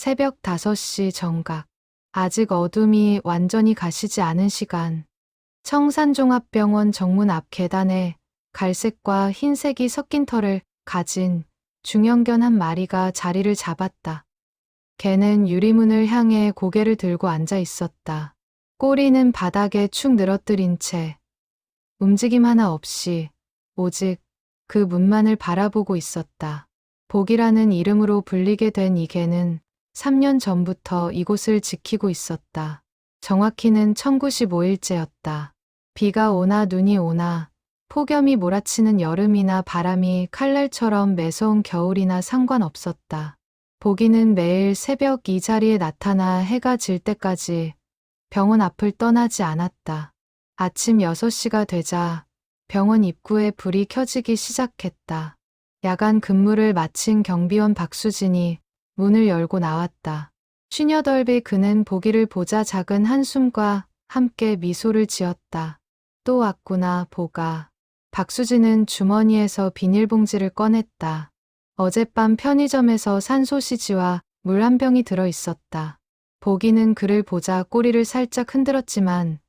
새벽 5시 정각. 아직 어둠이 완전히 가시지 않은 시간. 청산종합병원 정문 앞 계단에 갈색과 흰색이 섞인 털을 가진 중형견 한 마리가 자리를 잡았다. 개는 유리문을 향해 고개를 들고 앉아 있었다. 꼬리는 바닥에 축 늘어뜨린 채 움직임 하나 없이 오직 그 문만을 바라보고 있었다. 복이라는 이름으로 불리게 된 이 개는 3년 전부터 이곳을 지키고 있었다. 정확히는 1095일째였다. 비가 오나 눈이 오나 폭염이 몰아치는 여름이나 바람이 칼날처럼 매서운 겨울이나 상관없었다. 복이는 매일 새벽 이 자리에 나타나 해가 질 때까지 병원 앞을 떠나지 않았다. 아침 6시가 되자 병원 입구에 불이 켜지기 시작했다. 야간 근무를 마친 경비원 박수진이 문을 열고 나왔다. 58배 그는 보기를 보자 작은 한숨과 함께 미소를 지었다. 또 왔구나, 보가. 박수진은 주머니에서 비닐봉지를 꺼냈다. 어젯밤 편의점에서 산 소시지와 물 한 병이 들어 있었다. 보기는 그를 보자 꼬리를 살짝 흔들었지만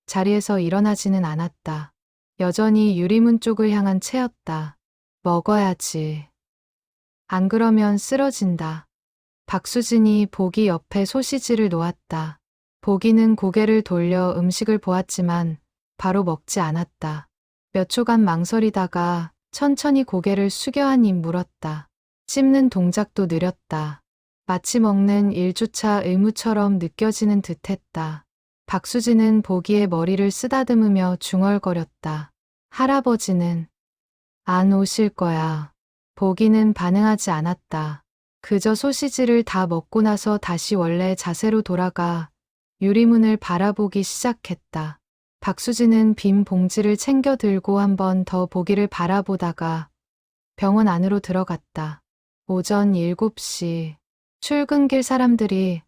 자리에서 일어나지는 않았다. 여전히 유리문 쪽을 향한 채였다. 먹어야지. 안 그러면 쓰러진다. 박수진이 보기 옆에 소시지를 놓았다. 보기는 고개를 돌려 음식을 보았지만 바로 먹지 않았다. 몇 초간 망설이다가 천천히 고개를 숙여 한 입 물었다. 씹는 동작도 느렸다. 마치 먹는 일조차 의무처럼 느껴지는 듯했다. 박수진은 보기의 머리를 쓰다듬으며 중얼거렸다. 할아버지는 안 오실 거야. 보기는 반응하지 않았다. 그저 소시지를 다 먹고 나서 다시 원래 자세로 돌아가 유리문을 바라보기 시작했다. 박수진은 빈 봉지를 챙겨 들고 한 번 더 보기를 바라보다가 병원 안으로 들어갔다. 오전 7시. 출근길 사람들이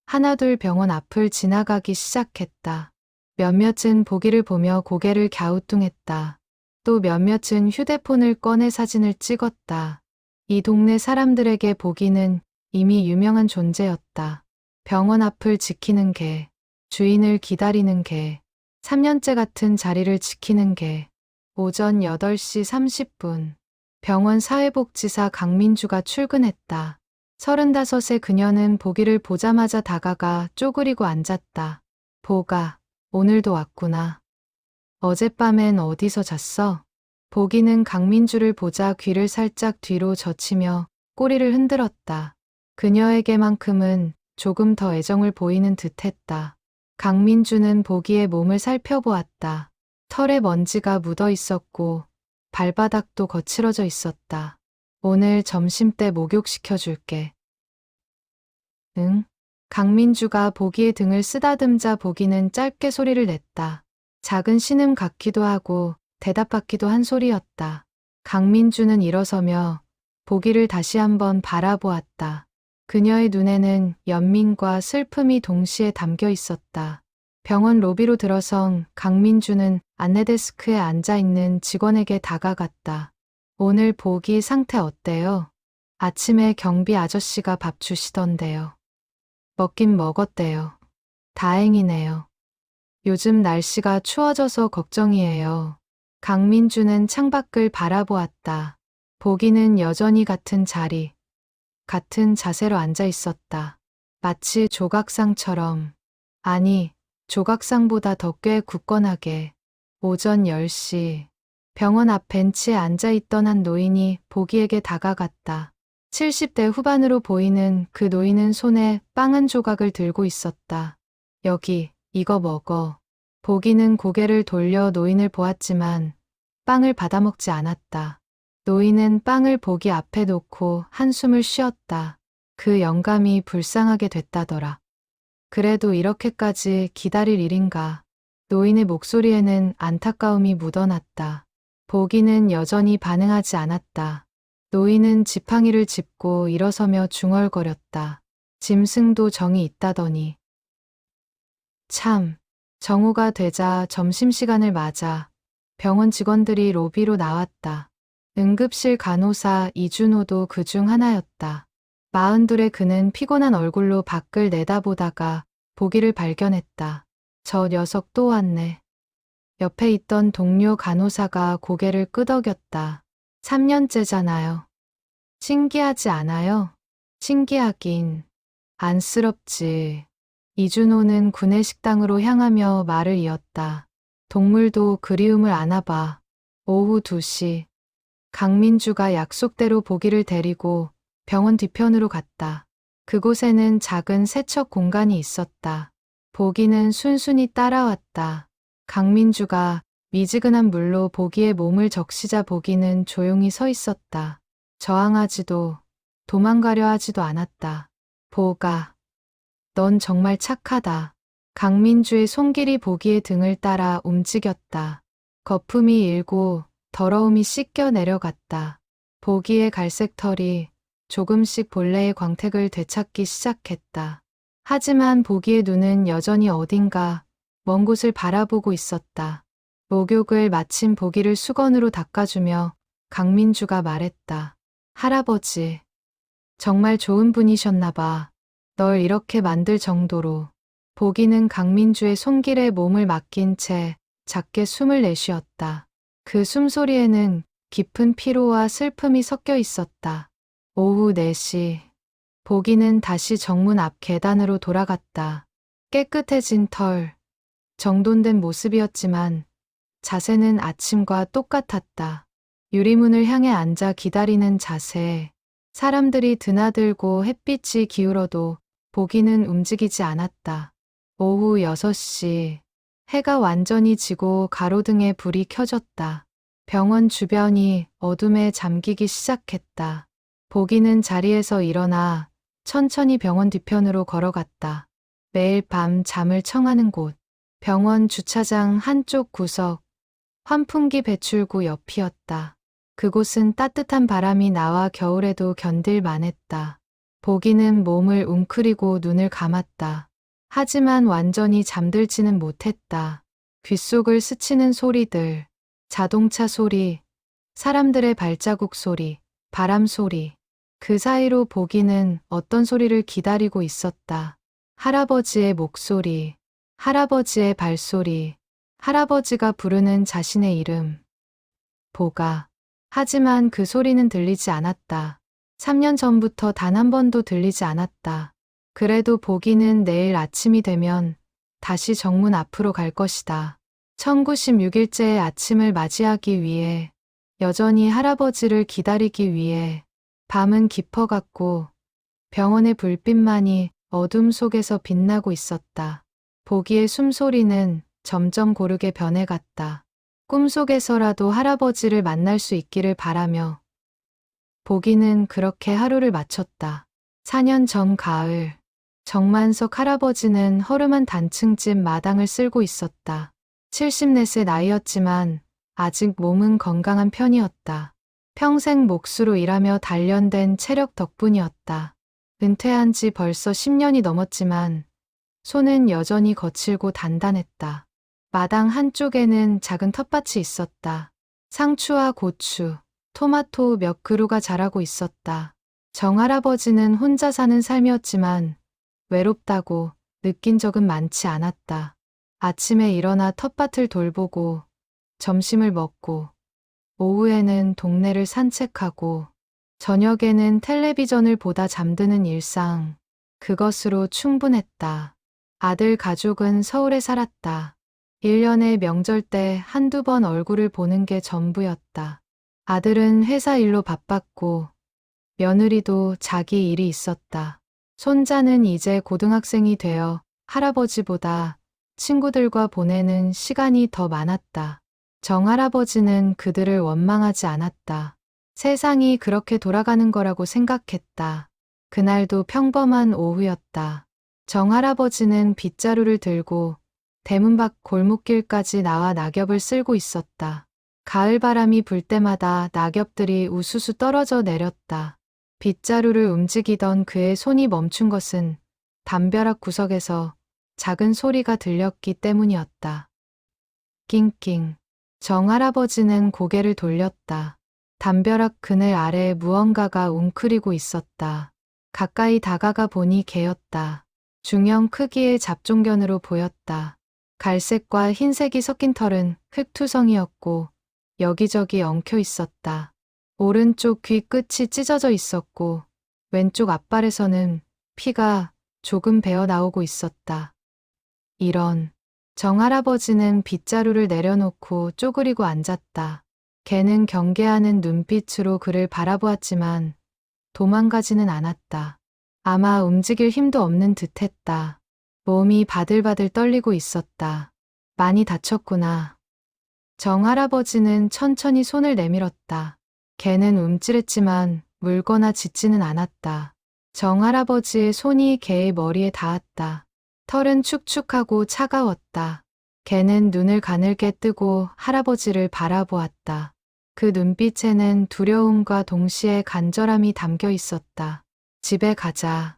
하나둘 병원 앞을 지나가기 시작했다. 몇몇은 보기를 보며 고개를 갸우뚱했다. 또 몇몇은 휴대폰을 꺼내 사진을 찍었다. 이 동네 사람들에게 보기는 이미 유명한 존재였다. 병원 앞을 지키는 개, 주인을 기다리는 개, 3년째 같은 자리를 지키는 개. 오전 8시 30분. 병원 사회복지사 강민주가 출근했다. 35의 그녀는 보기를 보자마자 다가가 쪼그리고 앉았다. 보가, 오늘도 왔구나. 어젯밤엔 어디서 잤어? 보기는 강민주를 보자 귀를 살짝 뒤로 젖히며 꼬리를 흔들었다. 그녀에게만큼은 조금 더 애정을 보이는 듯했다. 강민주는 보기의 몸을 살펴보았다. 털에 먼지가 묻어 있었고 발바닥도 거칠어져 있었다. 오늘 점심때 목욕시켜줄게. 응? 강민주가 보기의 등을 쓰다듬자 보기는 짧게 소리를 냈다. 작은 신음 같기도 하고 대답받기도 한 소리였다. 강민주는 일어서며 보기를 다시 한번 바라보았다. 그녀의 눈에는 연민과 슬픔이 동시에 담겨 있었다. 병원 로비로 들어선 강민주는 안내데스크에 앉아있는 직원에게 다가갔다. 오늘 보기 상태 어때요? 아침에 경비 아저씨가 밥 주시던데요. 먹긴 먹었대요. 다행이네요. 요즘 날씨가 추워져서 걱정이에요. 강민주는 창밖을 바라보았다. 보기는 여전히 같은 자리, 같은 자세로 앉아 있었다. 마치 조각상처럼, 아니, 조각상보다 더 꽤 굳건하게. 오전 10시. 병원 앞 벤치에 앉아있던 한 노인이 보기에게 다가갔다. 70대 후반으로 보이는 그 노인은 손에 빵 한 조각을 들고 있었다. 여기, 이거 먹어. 보기는 고개를 돌려 노인을 보았지만 빵을 받아먹지 않았다. 노인은 빵을 보기 앞에 놓고 한숨을 쉬었다. 그 영감이 불쌍하게 됐다더라. 그래도 이렇게까지 기다릴 일인가. 노인의 목소리에는 안타까움이 묻어났다. 보기는 여전히 반응하지 않았다. 노인은 지팡이를 짚고 일어서며 중얼거렸다. 짐승도 정이 있다더니. 참, 정오가 되자 점심시간을 맞아 병원 직원들이 로비로 나왔다. 응급실 간호사 이준호도 그중 하나였다. 마흔둘의 그는 피곤한 얼굴로 밖을 내다보다가 보기를 발견했다. 저 녀석 또 왔네. 옆에 있던 동료 간호사가 고개를 끄덕였다. 3년째잖아요. 신기하지 않아요? 신기하긴. 안쓰럽지. 이준호는 구내식당으로 향하며 말을 이었다. 동물도 그리움을 아나 봐. 오후 2시. 강민주가 약속대로 보기를 데리고 병원 뒤편으로 갔다. 그곳에는 작은 세척 공간이 있었다. 보기는 순순히 따라왔다. 강민주가 미지근한 물로 보기의 몸을 적시자 보기는 조용히 서 있었다. 저항하지도 도망가려 하지도 않았다. 보가, 넌 정말 착하다. 강민주의 손길이 보기의 등을 따라 움직였다. 거품이 일고 더러움이 씻겨 내려갔다. 보기의 갈색 털이 조금씩 본래의 광택을 되찾기 시작했다. 하지만 보기의 눈은 여전히 어딘가 먼 곳을 바라보고 있었다. 목욕을 마친 보기를 수건으로 닦아주며 강민주가 말했다. 할아버지, 정말 좋은 분이셨나 봐. 널 이렇게 만들 정도로. 보기는 강민주의 손길에 몸을 맡긴 채 작게 숨을 내쉬었다. 그 숨소리에는 깊은 피로와 슬픔이 섞여 있었다. 오후 4시. 보기는 다시 정문 앞 계단으로 돌아갔다. 깨끗해진 털, 정돈된 모습이었지만 자세는 아침과 똑같았다. 유리문을 향해 앉아 기다리는 자세. 사람들이 드나들고 햇빛이 기울어도 보기는 움직이지 않았다. 오후 6시. 해가 완전히 지고 가로등에 불이 켜졌다. 병원 주변이 어둠에 잠기기 시작했다. 보기는 자리에서 일어나 천천히 병원 뒤편으로 걸어갔다. 매일 밤 잠을 청하는 곳. 병원 주차장 한쪽 구석. 환풍기 배출구 옆이었다. 그곳은 따뜻한 바람이 나와 겨울에도 견딜 만했다. 보기는 몸을 웅크리고 눈을 감았다. 하지만 완전히 잠들지는 못했다. 귓속을 스치는 소리들, 자동차 소리, 사람들의 발자국 소리, 바람 소리. 그 사이로 보기는 어떤 소리를 기다리고 있었다. 할아버지의 목소리, 할아버지의 발소리, 할아버지가 부르는 자신의 이름. 보가. 하지만 그 소리는 들리지 않았다. 3년 전부터 단 한 번도 들리지 않았다. 그래도 보기는 내일 아침이 되면 다시 정문 앞으로 갈 것이다. 1096일째의 아침을 맞이하기 위해, 여전히 할아버지를 기다리기 위해. 밤은 깊어갔고 병원의 불빛만이 어둠 속에서 빛나고 있었다. 보기의 숨소리는 점점 고르게 변해갔다. 꿈속에서라도 할아버지를 만날 수 있기를 바라며. 보기는 그렇게 하루를 마쳤다. 4년 전 가을. 정만석 할아버지는 허름한 단층집 마당을 쓸고 있었다. 74세 나이였지만 아직 몸은 건강한 편이었다. 평생 몫으로 일하며 단련된 체력 덕분이었다. 은퇴한 지 벌써 10년이 넘었지만 손은 여전히 거칠고 단단했다. 마당 한쪽에는 작은 텃밭이 있었다. 상추와 고추, 토마토 몇 그루가 자라고 있었다. 정할아버지는 혼자 사는 삶이었지만 외롭다고 느낀 적은 많지 않았다. 아침에 일어나 텃밭을 돌보고 점심을 먹고 오후에는 동네를 산책하고 저녁에는 텔레비전을 보다 잠드는 일상. 그것으로 충분했다. 아들 가족은 서울에 살았다. 1년에 명절 때 한두 번 얼굴을 보는 게 전부였다. 아들은 회사 일로 바빴고 며느리도 자기 일이 있었다. 손자는 이제 고등학생이 되어 할아버지보다 친구들과 보내는 시간이 더 많았다. 정할아버지는 그들을 원망하지 않았다. 세상이 그렇게 돌아가는 거라고 생각했다. 그날도 평범한 오후였다. 정할아버지는 빗자루를 들고 대문 밖 골목길까지 나와 낙엽을 쓸고 있었다. 가을바람이 불 때마다 낙엽들이 우수수 떨어져 내렸다. 빗자루를 움직이던 그의 손이 멈춘 것은 담벼락 구석에서 작은 소리가 들렸기 때문이었다. 낑낑. 정할아버지는 고개를 돌렸다. 담벼락 그늘 아래에 무언가가 웅크리고 있었다. 가까이 다가가 보니 개였다. 중형 크기의 잡종견으로 보였다. 갈색과 흰색이 섞인 털은 흙투성이었고 여기저기 엉켜 있었다. 오른쪽 귀 끝이 찢어져 있었고 왼쪽 앞발에서는 피가 조금 배어 나오고 있었다. 이런. 정할아버지는 빗자루를 내려놓고 쪼그리고 앉았다. 개는 경계하는 눈빛으로 그를 바라보았지만 도망가지는 않았다. 아마 움직일 힘도 없는 듯했다. 몸이 바들바들 떨리고 있었다. 많이 다쳤구나. 정할아버지는 천천히 손을 내밀었다. 개는 움찔했지만 물거나 짖지는 않았다. 정할아버지의 손이 개의 머리에 닿았다. 털은 축축하고 차가웠다. 개는 눈을 가늘게 뜨고 할아버지를 바라보았다. 그 눈빛에는 두려움과 동시에 간절함이 담겨 있었다. 집에 가자.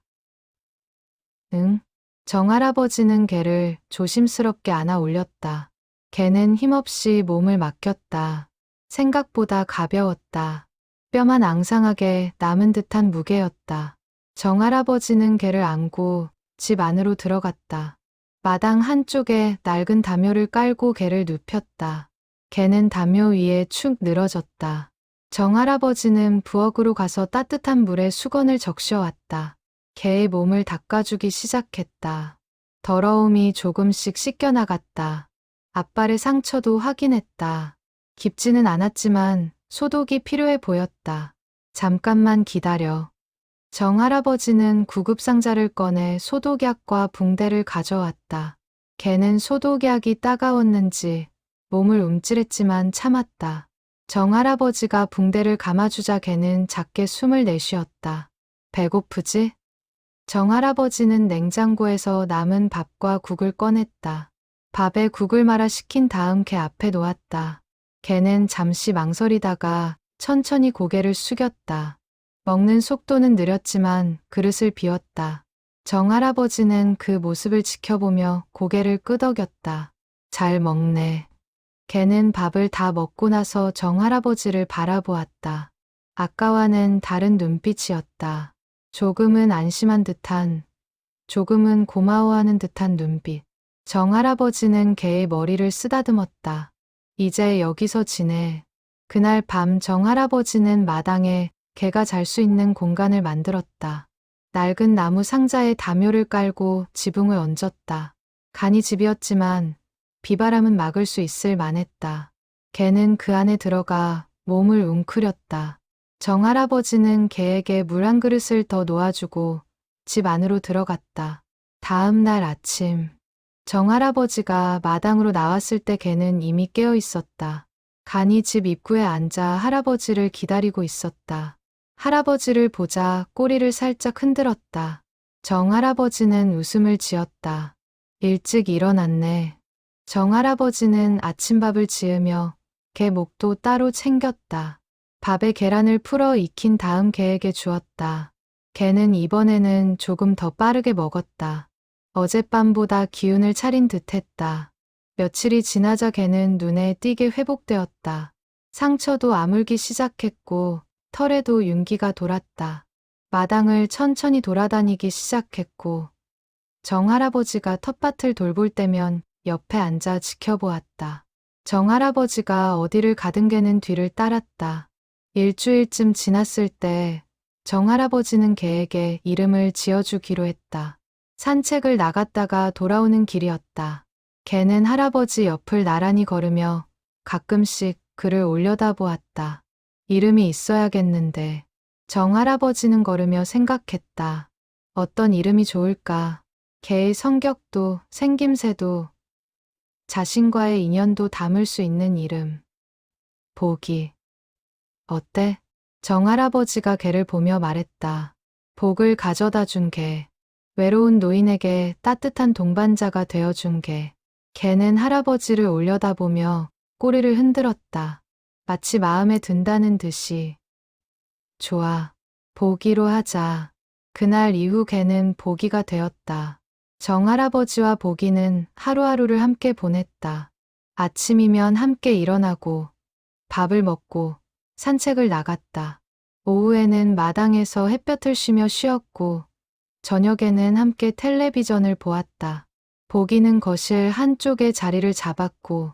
응? 정할아버지는 개를 조심스럽게 안아 올렸다. 개는 힘없이 몸을 맡겼다. 생각보다 가벼웠다. 뼈만 앙상하게 남은 듯한 무게였다. 정할아버지는 개를 안고 집 안으로 들어갔다. 마당 한쪽에 낡은 담요를 깔고 개를 눕혔다. 개는 담요 위에 축 늘어졌다. 정할아버지는 부엌으로 가서 따뜻한 물에 수건을 적셔왔다. 개의 몸을 닦아주기 시작했다. 더러움이 조금씩 씻겨나갔다. 앞발의 상처도 확인했다. 깊지는 않았지만 소독이 필요해 보였다. 잠깐만 기다려. 정할아버지는 구급상자를 꺼내 소독약과 붕대를 가져왔다. 개는 소독약이 따가웠는지 몸을 움찔했지만 참았다. 정할아버지가 붕대를 감아주자 개는 작게 숨을 내쉬었다. 배고프지? 정할아버지는 냉장고에서 남은 밥과 국을 꺼냈다. 밥에 국을 말아 식힌 다음 개 앞에 놓았다. 개는 잠시 망설이다가 천천히 고개를 숙였다. 먹는 속도는 느렸지만 그릇을 비웠다. 정할아버지는 그 모습을 지켜보며 고개를 끄덕였다. 잘 먹네. 개는 밥을 다 먹고 나서 정할아버지를 바라보았다. 아까와는 다른 눈빛이었다. 조금은 안심한 듯한, 조금은 고마워하는 듯한 눈빛. 정할아버지는 개의 머리를 쓰다듬었다. 이제 여기서 지내. 그날 밤 정할아버지는 마당에 개가 잘 수 있는 공간을 만들었다. 낡은 나무 상자에 담요를 깔고 지붕을 얹었다. 간이 집이었지만 비바람은 막을 수 있을 만했다. 개는 그 안에 들어가 몸을 웅크렸다. 정할아버지는 개에게 물 한 그릇을 더 놓아주고 집 안으로 들어갔다. 다음 날 아침, 정할아버지가 마당으로 나왔을 때 개는 이미 깨어 있었다. 간이 집 입구에 앉아 할아버지를 기다리고 있었다. 할아버지를 보자 꼬리를 살짝 흔들었다. 정할아버지는 웃음을 지었다. 일찍 일어났네. 정할아버지는 아침밥을 지으며 개 목도 따로 챙겼다. 밥에 계란을 풀어 익힌 다음 개에게 주었다. 개는 이번에는 조금 더 빠르게 먹었다. 어젯밤보다 기운을 차린 듯했다. 며칠이 지나자 개는 눈에 띄게 회복되었다. 상처도 아물기 시작했고 털에도 윤기가 돌았다. 마당을 천천히 돌아다니기 시작했고 정할아버지가 텃밭을 돌볼 때면 옆에 앉아 지켜보았다. 정할아버지가 어디를 가든 개는 뒤를 따랐다. 일주일쯤 지났을 때 정할아버지는 개에게 이름을 지어주기로 했다. 산책을 나갔다가 돌아오는 길이었다. 개는 할아버지 옆을 나란히 걸으며 가끔씩 그를 올려다보았다. 이름이 있어야겠는데. 정할아버지는 걸으며 생각했다. 어떤 이름이 좋을까? 개의 성격도 생김새도 자신과의 인연도 담을 수 있는 이름. 복이. 어때? 정할아버지가 개를 보며 말했다. 복을 가져다 준 개. 외로운 노인에게 따뜻한 동반자가 되어준 개. 개는 할아버지를 올려다보며 꼬리를 흔들었다. 마치 마음에 든다는 듯이. 좋아. 보기로 하자. 그날 이후 개는 보기가 되었다. 정할아버지와 보기는 하루하루를 함께 보냈다. 아침이면 함께 일어나고 밥을 먹고 산책을 나갔다. 오후에는 마당에서 햇볕을 쉬며 쉬었고 저녁에는 함께 텔레비전을 보았다. 보기는 거실 한쪽에 자리를 잡았고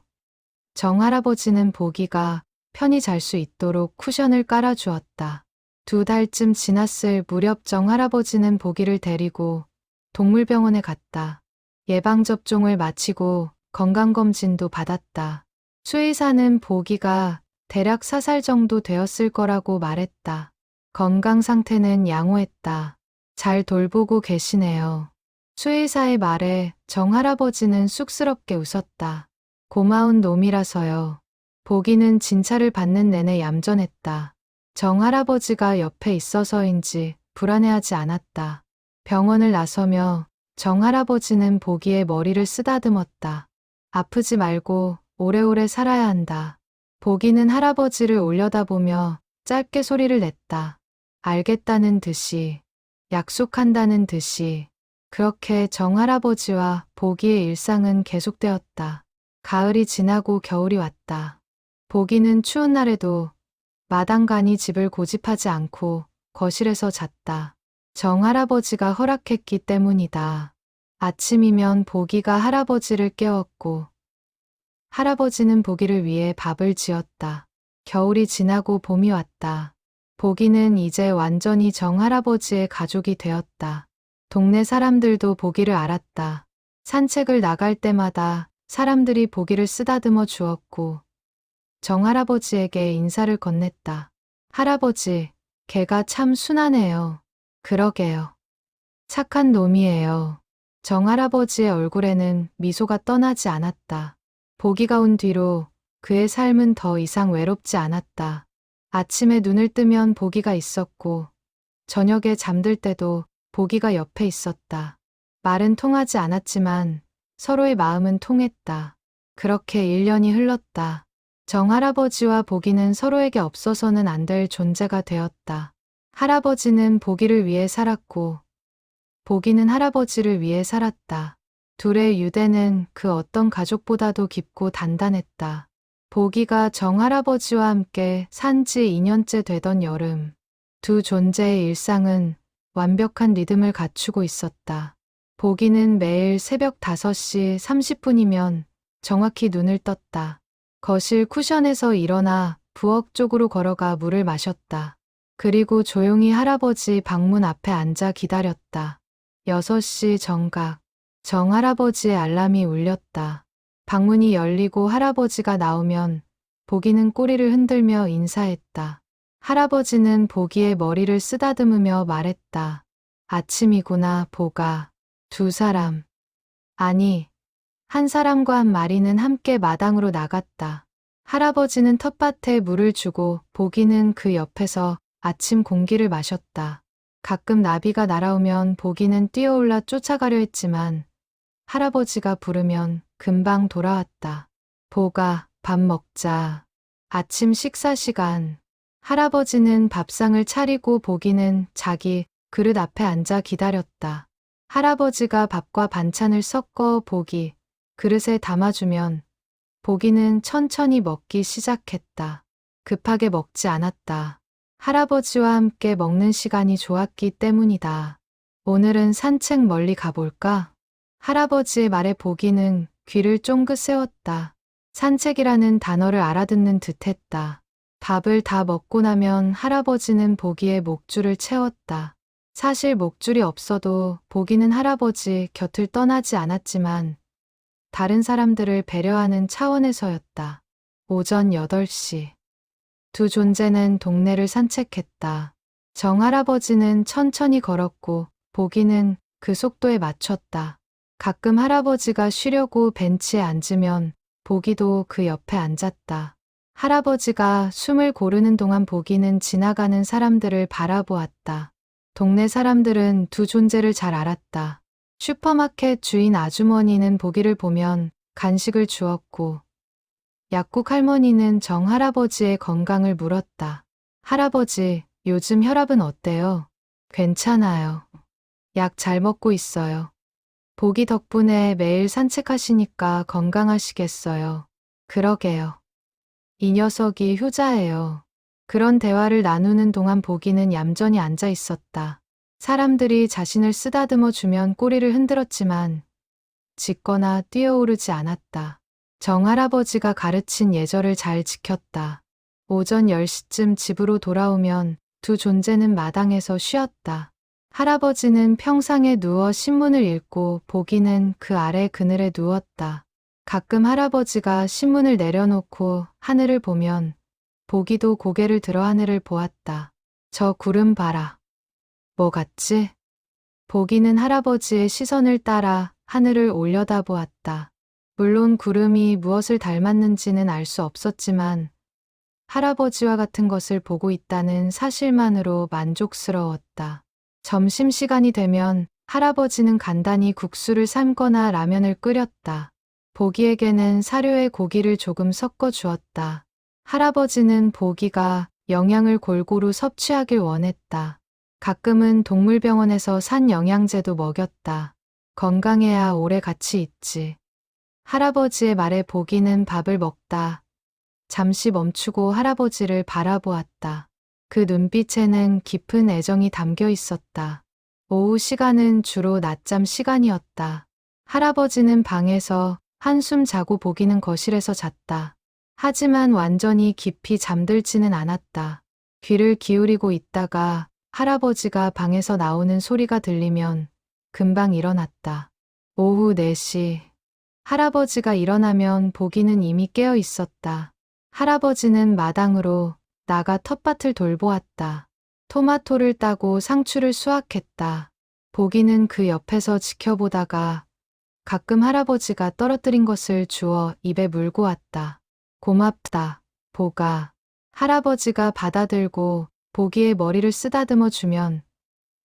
정할아버지는 보기가 편히 잘 수 있도록 쿠션을 깔아주었다. 2달쯤 지났을 무렵 정할아버지는 보기를 데리고 동물병원에 갔다. 예방접종을 마치고 건강검진도 받았다. 수의사는 보기가 대략 4살 정도 되었을 거라고 말했다. 건강 상태는 양호했다. 잘 돌보고 계시네요. 수의사의 말에 정할아버지는 쑥스럽게 웃었다. 고마운 놈이라서요. 보기는 진찰을 받는 내내 얌전했다. 정할아버지가 옆에 있어서인지 불안해하지 않았다. 병원을 나서며 정할아버지는 보기의 머리를 쓰다듬었다. 아프지 말고 오래오래 살아야 한다. 보기는 할아버지를 올려다보며 짧게 소리를 냈다. 알겠다는 듯이, 약속한다는 듯이. 그렇게 정할아버지와 보기의 일상은 계속되었다. 가을이 지나고 겨울이 왔다. 보기는 추운 날에도 마당간이 집을 고집하지 않고 거실에서 잤다. 정할아버지가 허락했기 때문이다. 아침이면 보기가 할아버지를 깨웠고 할아버지는 보기를 위해 밥을 지었다. 겨울이 지나고 봄이 왔다. 보기는 이제 완전히 정할아버지의 가족이 되었다. 동네 사람들도 보기를 알았다. 산책을 나갈 때마다 사람들이 보기를 쓰다듬어 주었고 정할아버지에게 인사를 건넸다. 할아버지, 걔가 참 순하네요. 그러게요. 착한 놈이에요. 정할아버지의 얼굴에는 미소가 떠나지 않았다. 보기가 온 뒤로 그의 삶은 더 이상 외롭지 않았다. 아침에 눈을 뜨면 보기가 있었고 저녁에 잠들 때도 보기가 옆에 있었다. 말은 통하지 않았지만 서로의 마음은 통했다. 그렇게 1년이 흘렀다. 정할아버지와 보기는 서로에게 없어서는 안 될 존재가 되었다. 할아버지는 보기를 위해 살았고 보기는 할아버지를 위해 살았다. 둘의 유대는 그 어떤 가족보다도 깊고 단단했다. 보기가 정할아버지와 함께 산 지 2년째 되던 여름, 두 존재의 일상은 완벽한 리듬을 갖추고 있었다. 보기는 매일 새벽 5시 30분이면 정확히 눈을 떴다. 거실 쿠션에서 일어나 부엌 쪽으로 걸어가 물을 마셨다. 그리고 조용히 할아버지 방문 앞에 앉아 기다렸다. 6시 정각, 정할아버지의 알람이 울렸다. 방문이 열리고 할아버지가 나오면 보기는 꼬리를 흔들며 인사했다. 할아버지는 보기의 머리를 쓰다듬으며 말했다. 아침이구나, 보가. 2사람. 아니, 한 사람과 한 마리는 함께 마당으로 나갔다. 할아버지는 텃밭에 물을 주고 보기는 그 옆에서 아침 공기를 마셨다. 가끔 나비가 날아오면 보기는 뛰어올라 쫓아가려 했지만 할아버지가 부르면 금방 돌아왔다. 보가, 밥 먹자. 아침 식사 시간. 할아버지는 밥상을 차리고 보기는 자기 그릇 앞에 앉아 기다렸다. 할아버지가 밥과 반찬을 섞어 보기 그릇에 담아주면 보기는 천천히 먹기 시작했다. 급하게 먹지 않았다. 할아버지와 함께 먹는 시간이 좋았기 때문이다. 오늘은 산책 멀리 가볼까? 할아버지의 말에 보기는 귀를 쫑긋 세웠다. 산책이라는 단어를 알아듣는 듯했다. 밥을 다 먹고 나면 할아버지는 보기의 목줄을 채웠다. 사실 목줄이 없어도 보기는 할아버지 곁을 떠나지 않았지만 다른 사람들을 배려하는 차원에서였다. 오전 8시. 두 존재는 동네를 산책했다. 정할아버지는 천천히 걸었고 보기는 그 속도에 맞췄다. 가끔 할아버지가 쉬려고 벤치에 앉으면 보기도 그 옆에 앉았다. 할아버지가 숨을 고르는 동안 보기는 지나가는 사람들을 바라보았다. 동네 사람들은 두 존재를 잘 알았다. 슈퍼마켓 주인 아주머니는 보기를 보면 간식을 주었고 약국 할머니는 정할아버지의 건강을 물었다. 할아버지, 요즘 혈압은 어때요? 괜찮아요. 약 잘 먹고 있어요. 보기 덕분에 매일 산책하시니까 건강하시겠어요. 그러게요. 이 녀석이 효자예요. 그런 대화를 나누는 동안 보기는 얌전히 앉아 있었다. 사람들이 자신을 쓰다듬어 주면 꼬리를 흔들었지만 짖거나 뛰어오르지 않았다. 정할아버지가 가르친 예절을 잘 지켰다. 오전 10시쯤 집으로 돌아오면 두 존재는 마당에서 쉬었다. 할아버지는 평상에 누워 신문을 읽고 보기는 그 아래 그늘에 누웠다. 가끔 할아버지가 신문을 내려놓고 하늘을 보면 보기도 고개를 들어 하늘을 보았다. 저 구름 봐라. 뭐 같지? 보기는 할아버지의 시선을 따라 하늘을 올려다보았다. 물론 구름이 무엇을 닮았는지는 알 수 없었지만 할아버지와 같은 것을 보고 있다는 사실만으로 만족스러웠다. 점심시간이 되면 할아버지는 간단히 국수를 삶거나 라면을 끓였다. 보기에게는 사료에 고기를 조금 섞어 주었다. 할아버지는 보기가 영양을 골고루 섭취하길 원했다. 가끔은 동물병원에서 산 영양제도 먹였다. 건강해야 오래 같이 있지. 할아버지의 말에 보기는 밥을 먹다. 잠시 멈추고 할아버지를 바라보았다. 그 눈빛에는 깊은 애정이 담겨 있었다. 오후 시간은 주로 낮잠 시간이었다. 할아버지는 방에서 한숨 자고 보기는 거실에서 잤다. 하지만 완전히 깊이 잠들지는 않았다. 귀를 기울이고 있다가 할아버지가 방에서 나오는 소리가 들리면 금방 일어났다. 오후 4시. 할아버지가 일어나면 보기는 이미 깨어 있었다. 할아버지는 마당으로 나가 텃밭을 돌보았다. 토마토를 따고 상추를 수확했다. 보기는 그 옆에서 지켜보다가 가끔 할아버지가 떨어뜨린 것을 주워 입에 물고 왔다. 고맙다, 보가. 할아버지가 받아들고 보기의 머리를 쓰다듬어 주면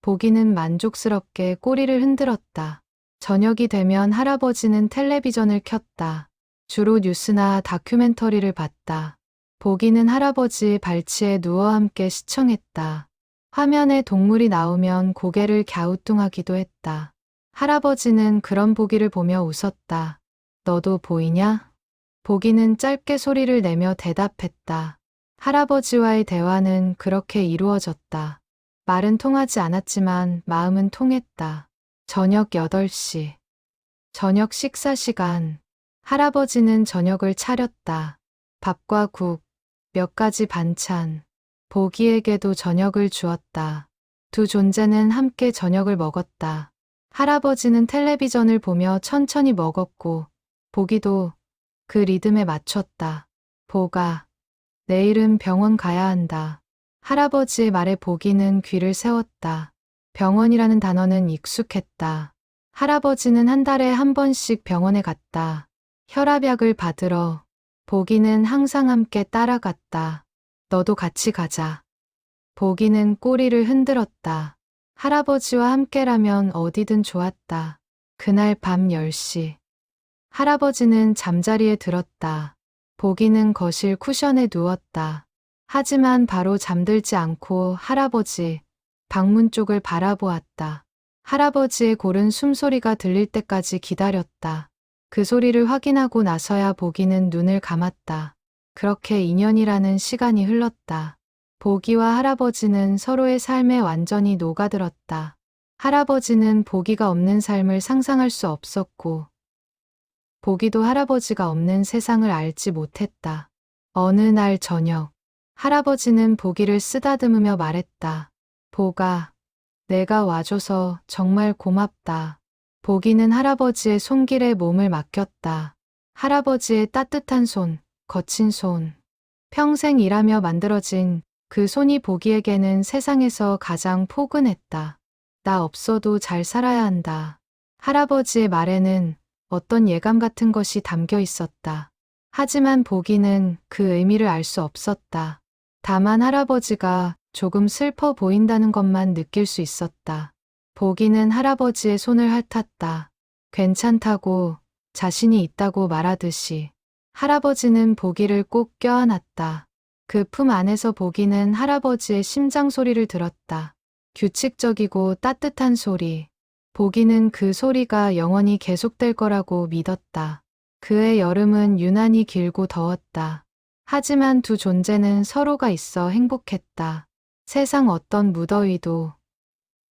보기는 만족스럽게 꼬리를 흔들었다. 저녁이 되면 할아버지는 텔레비전을 켰다. 주로 뉴스나 다큐멘터리를 봤다. 보기는 할아버지 발치에 누워 함께 시청했다. 화면에 동물이 나오면 고개를 갸우뚱하기도 했다. 할아버지는 그런 보기를 보며 웃었다. 너도 보이냐? 보기는 짧게 소리를 내며 대답했다. 할아버지와의 대화는 그렇게 이루어졌다. 말은 통하지 않았지만 마음은 통했다. 저녁 8시. 저녁 식사 시간. 할아버지는 저녁을 차렸다. 밥과 국, 몇 가지 반찬. 보기에게도 저녁을 주었다. 두 존재는 함께 저녁을 먹었다. 할아버지는 텔레비전을 보며 천천히 먹었고 보기도 그 리듬에 맞췄다. 보가, 내일은 병원 가야 한다. 할아버지의 말에 보기는 귀를 세웠다. 병원이라는 단어는 익숙했다. 할아버지는 한 달에 한 번씩 병원에 갔다. 혈압약을 받으러. 보기는 항상 함께 따라갔다. 너도 같이 가자. 보기는 꼬리를 흔들었다. 할아버지와 함께라면 어디든 좋았다. 그날 밤 10시. 할아버지는 잠자리에 들었다. 보기는 거실 쿠션에 누웠다. 하지만 바로 잠들지 않고 할아버지 방문 쪽을 바라보았다. 할아버지의 고른 숨소리가 들릴 때까지 기다렸다. 그 소리를 확인하고 나서야 보기는 눈을 감았다. 그렇게 2년이라는 시간이 흘렀다. 보기와 할아버지는 서로의 삶에 완전히 녹아들었다. 할아버지는 보기가 없는 삶을 상상할 수 없었고, 보기도 할아버지가 없는 세상을 알지 못했다. 어느 날 저녁, 할아버지는 보기를 쓰다듬으며 말했다. 보가, 내가 와줘서 정말 고맙다. 보기는 할아버지의 손길에 몸을 맡겼다. 할아버지의 따뜻한 손, 거친 손. 평생 일하며 만들어진 그 손이 보기에게는 세상에서 가장 포근했다. 나 없어도 잘 살아야 한다. 할아버지의 말에는 어떤 예감 같은 것이 담겨 있었다. 하지만 보기는 그 의미를 알 수 없었다. 다만 할아버지가 조금 슬퍼 보인다는 것만 느낄 수 있었다. 보기는 할아버지의 손을 핥았다. 괜찮다고, 자신이 있다고 말하듯이. 할아버지는 보기를 꼭 껴안았다. 그 품 안에서 보기는 할아버지의 심장 소리를 들었다. 규칙적이고 따뜻한 소리. 보기는 그 소리가 영원히 계속될 거라고 믿었다. 그의 여름은 유난히 길고 더웠다. 하지만 두 존재는 서로가 있어 행복했다. 세상 어떤 무더위도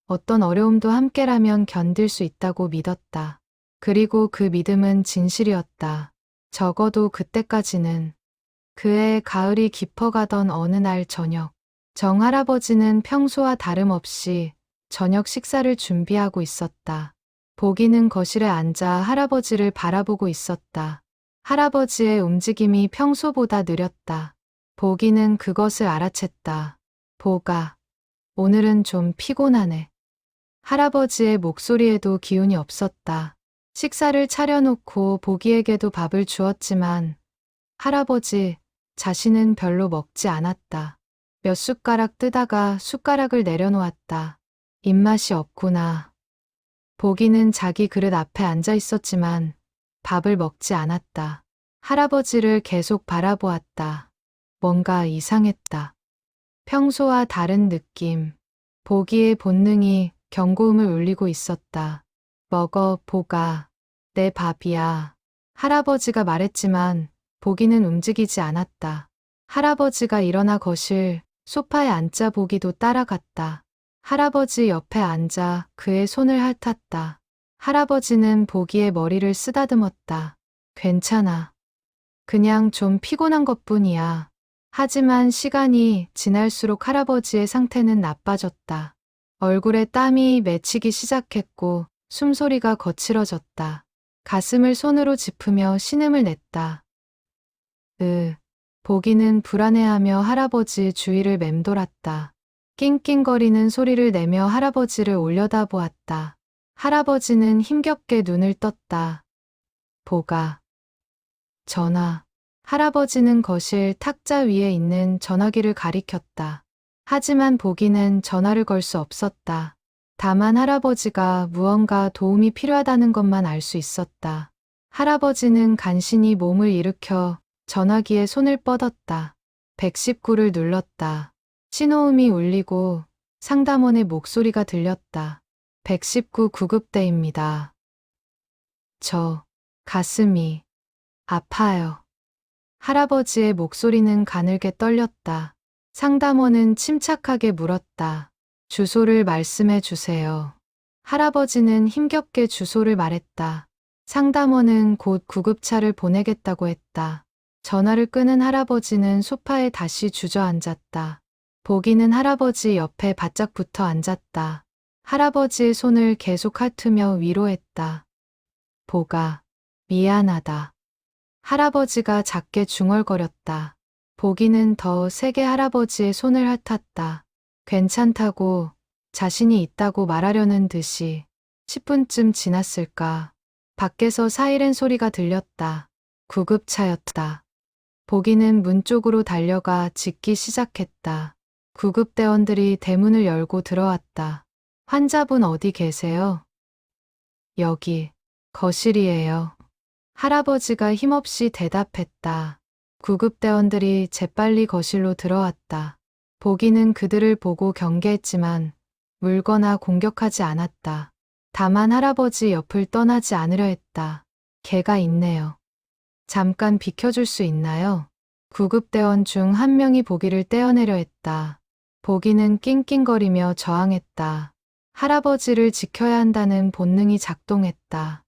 어떤 어려움도 함께라면 견딜 수 있다고 믿었다. 그리고 그 믿음은 진실이었다. 적어도 그때까지는. 그의 가을이 깊어가던 어느 날 저녁, 정할아버지는 평소와 다름없이 저녁 식사를 준비하고 있었다. 보기는 거실에 앉아 할아버지를 바라보고 있었다. 할아버지의 움직임이 평소보다 느렸다. 보기는 그것을 알아챘다. 보가, 오늘은 좀 피곤하네. 할아버지의 목소리에도 기운이 없었다. 식사를 차려놓고 보기에게도 밥을 주었지만 할아버지 자신은 별로 먹지 않았다. 몇 숟가락 뜨다가 숟가락을 내려놓았다. 입맛이 없구나. 보기는 자기 그릇 앞에 앉아 있었지만 밥을 먹지 않았다. 할아버지를 계속 바라보았다. 뭔가 이상했다. 평소와 다른 느낌. 보기의 본능이 경고음을 울리고 있었다. 먹어, 보가. 내 밥이야. 할아버지가 말했지만 보기는 움직이지 않았다. 할아버지가 일어나 거실 소파에 앉자 보기도 따라갔다. 할아버지 옆에 앉아 그의 손을 핥았다. 할아버지는 보기의 머리를 쓰다듬었다. 괜찮아. 그냥 좀 피곤한 것뿐이야. 하지만 시간이 지날수록 할아버지의 상태는 나빠졌다. 얼굴에 땀이 맺히기 시작했고 숨소리가 거칠어졌다. 가슴을 손으로 짚으며 신음을 냈다. 보기는 불안해하며 할아버지 주위를 맴돌았다. 낑낑거리는 소리를 내며 할아버지를 올려다보았다. 할아버지는 힘겹게 눈을 떴다. 보가. 전화. 할아버지는 거실 탁자 위에 있는 전화기를 가리켰다. 하지만 보기는 전화를 걸 수 없었다. 다만 할아버지가 무언가 도움이 필요하다는 것만 알 수 있었다. 할아버지는 간신히 몸을 일으켜 전화기에 손을 뻗었다. 119를 눌렀다. 신호음이 울리고 상담원의 목소리가 들렸다. 119 구급대입니다. 저 가슴이 아파요. 할아버지의 목소리는 가늘게 떨렸다. 상담원은 침착하게 물었다. 주소를 말씀해 주세요. 할아버지는 힘겹게 주소를 말했다. 상담원은 곧 구급차를 보내겠다고 했다. 전화를 끄는 할아버지는 소파에 다시 주저앉았다. 보기는 할아버지 옆에 바짝 붙어 앉았다. 할아버지의 손을 계속 핥으며 위로했다. 보가, 미안하다. 할아버지가 작게 중얼거렸다. 보기는 더 세게 할아버지의 손을 핥았다. 괜찮다고, 자신이 있다고 말하려는 듯이. 10분쯤 지났을까. 밖에서 사이렌 소리가 들렸다. 구급차였다. 보기는 문 쪽으로 달려가 짖기 시작했다. 구급대원들이 대문을 열고 들어왔다. 환자분 어디 계세요? 여기, 거실이에요. 할아버지가 힘없이 대답했다. 구급대원들이 재빨리 거실로 들어왔다. 보기는 그들을 보고 경계했지만 물거나 공격하지 않았다. 다만 할아버지 옆을 떠나지 않으려 했다. 개가 있네요. 잠깐 비켜줄 수 있나요? 구급대원 중 한 명이 보기를 떼어내려 했다. 보기는 낑낑거리며 저항했다. 할아버지를 지켜야 한다는 본능이 작동했다.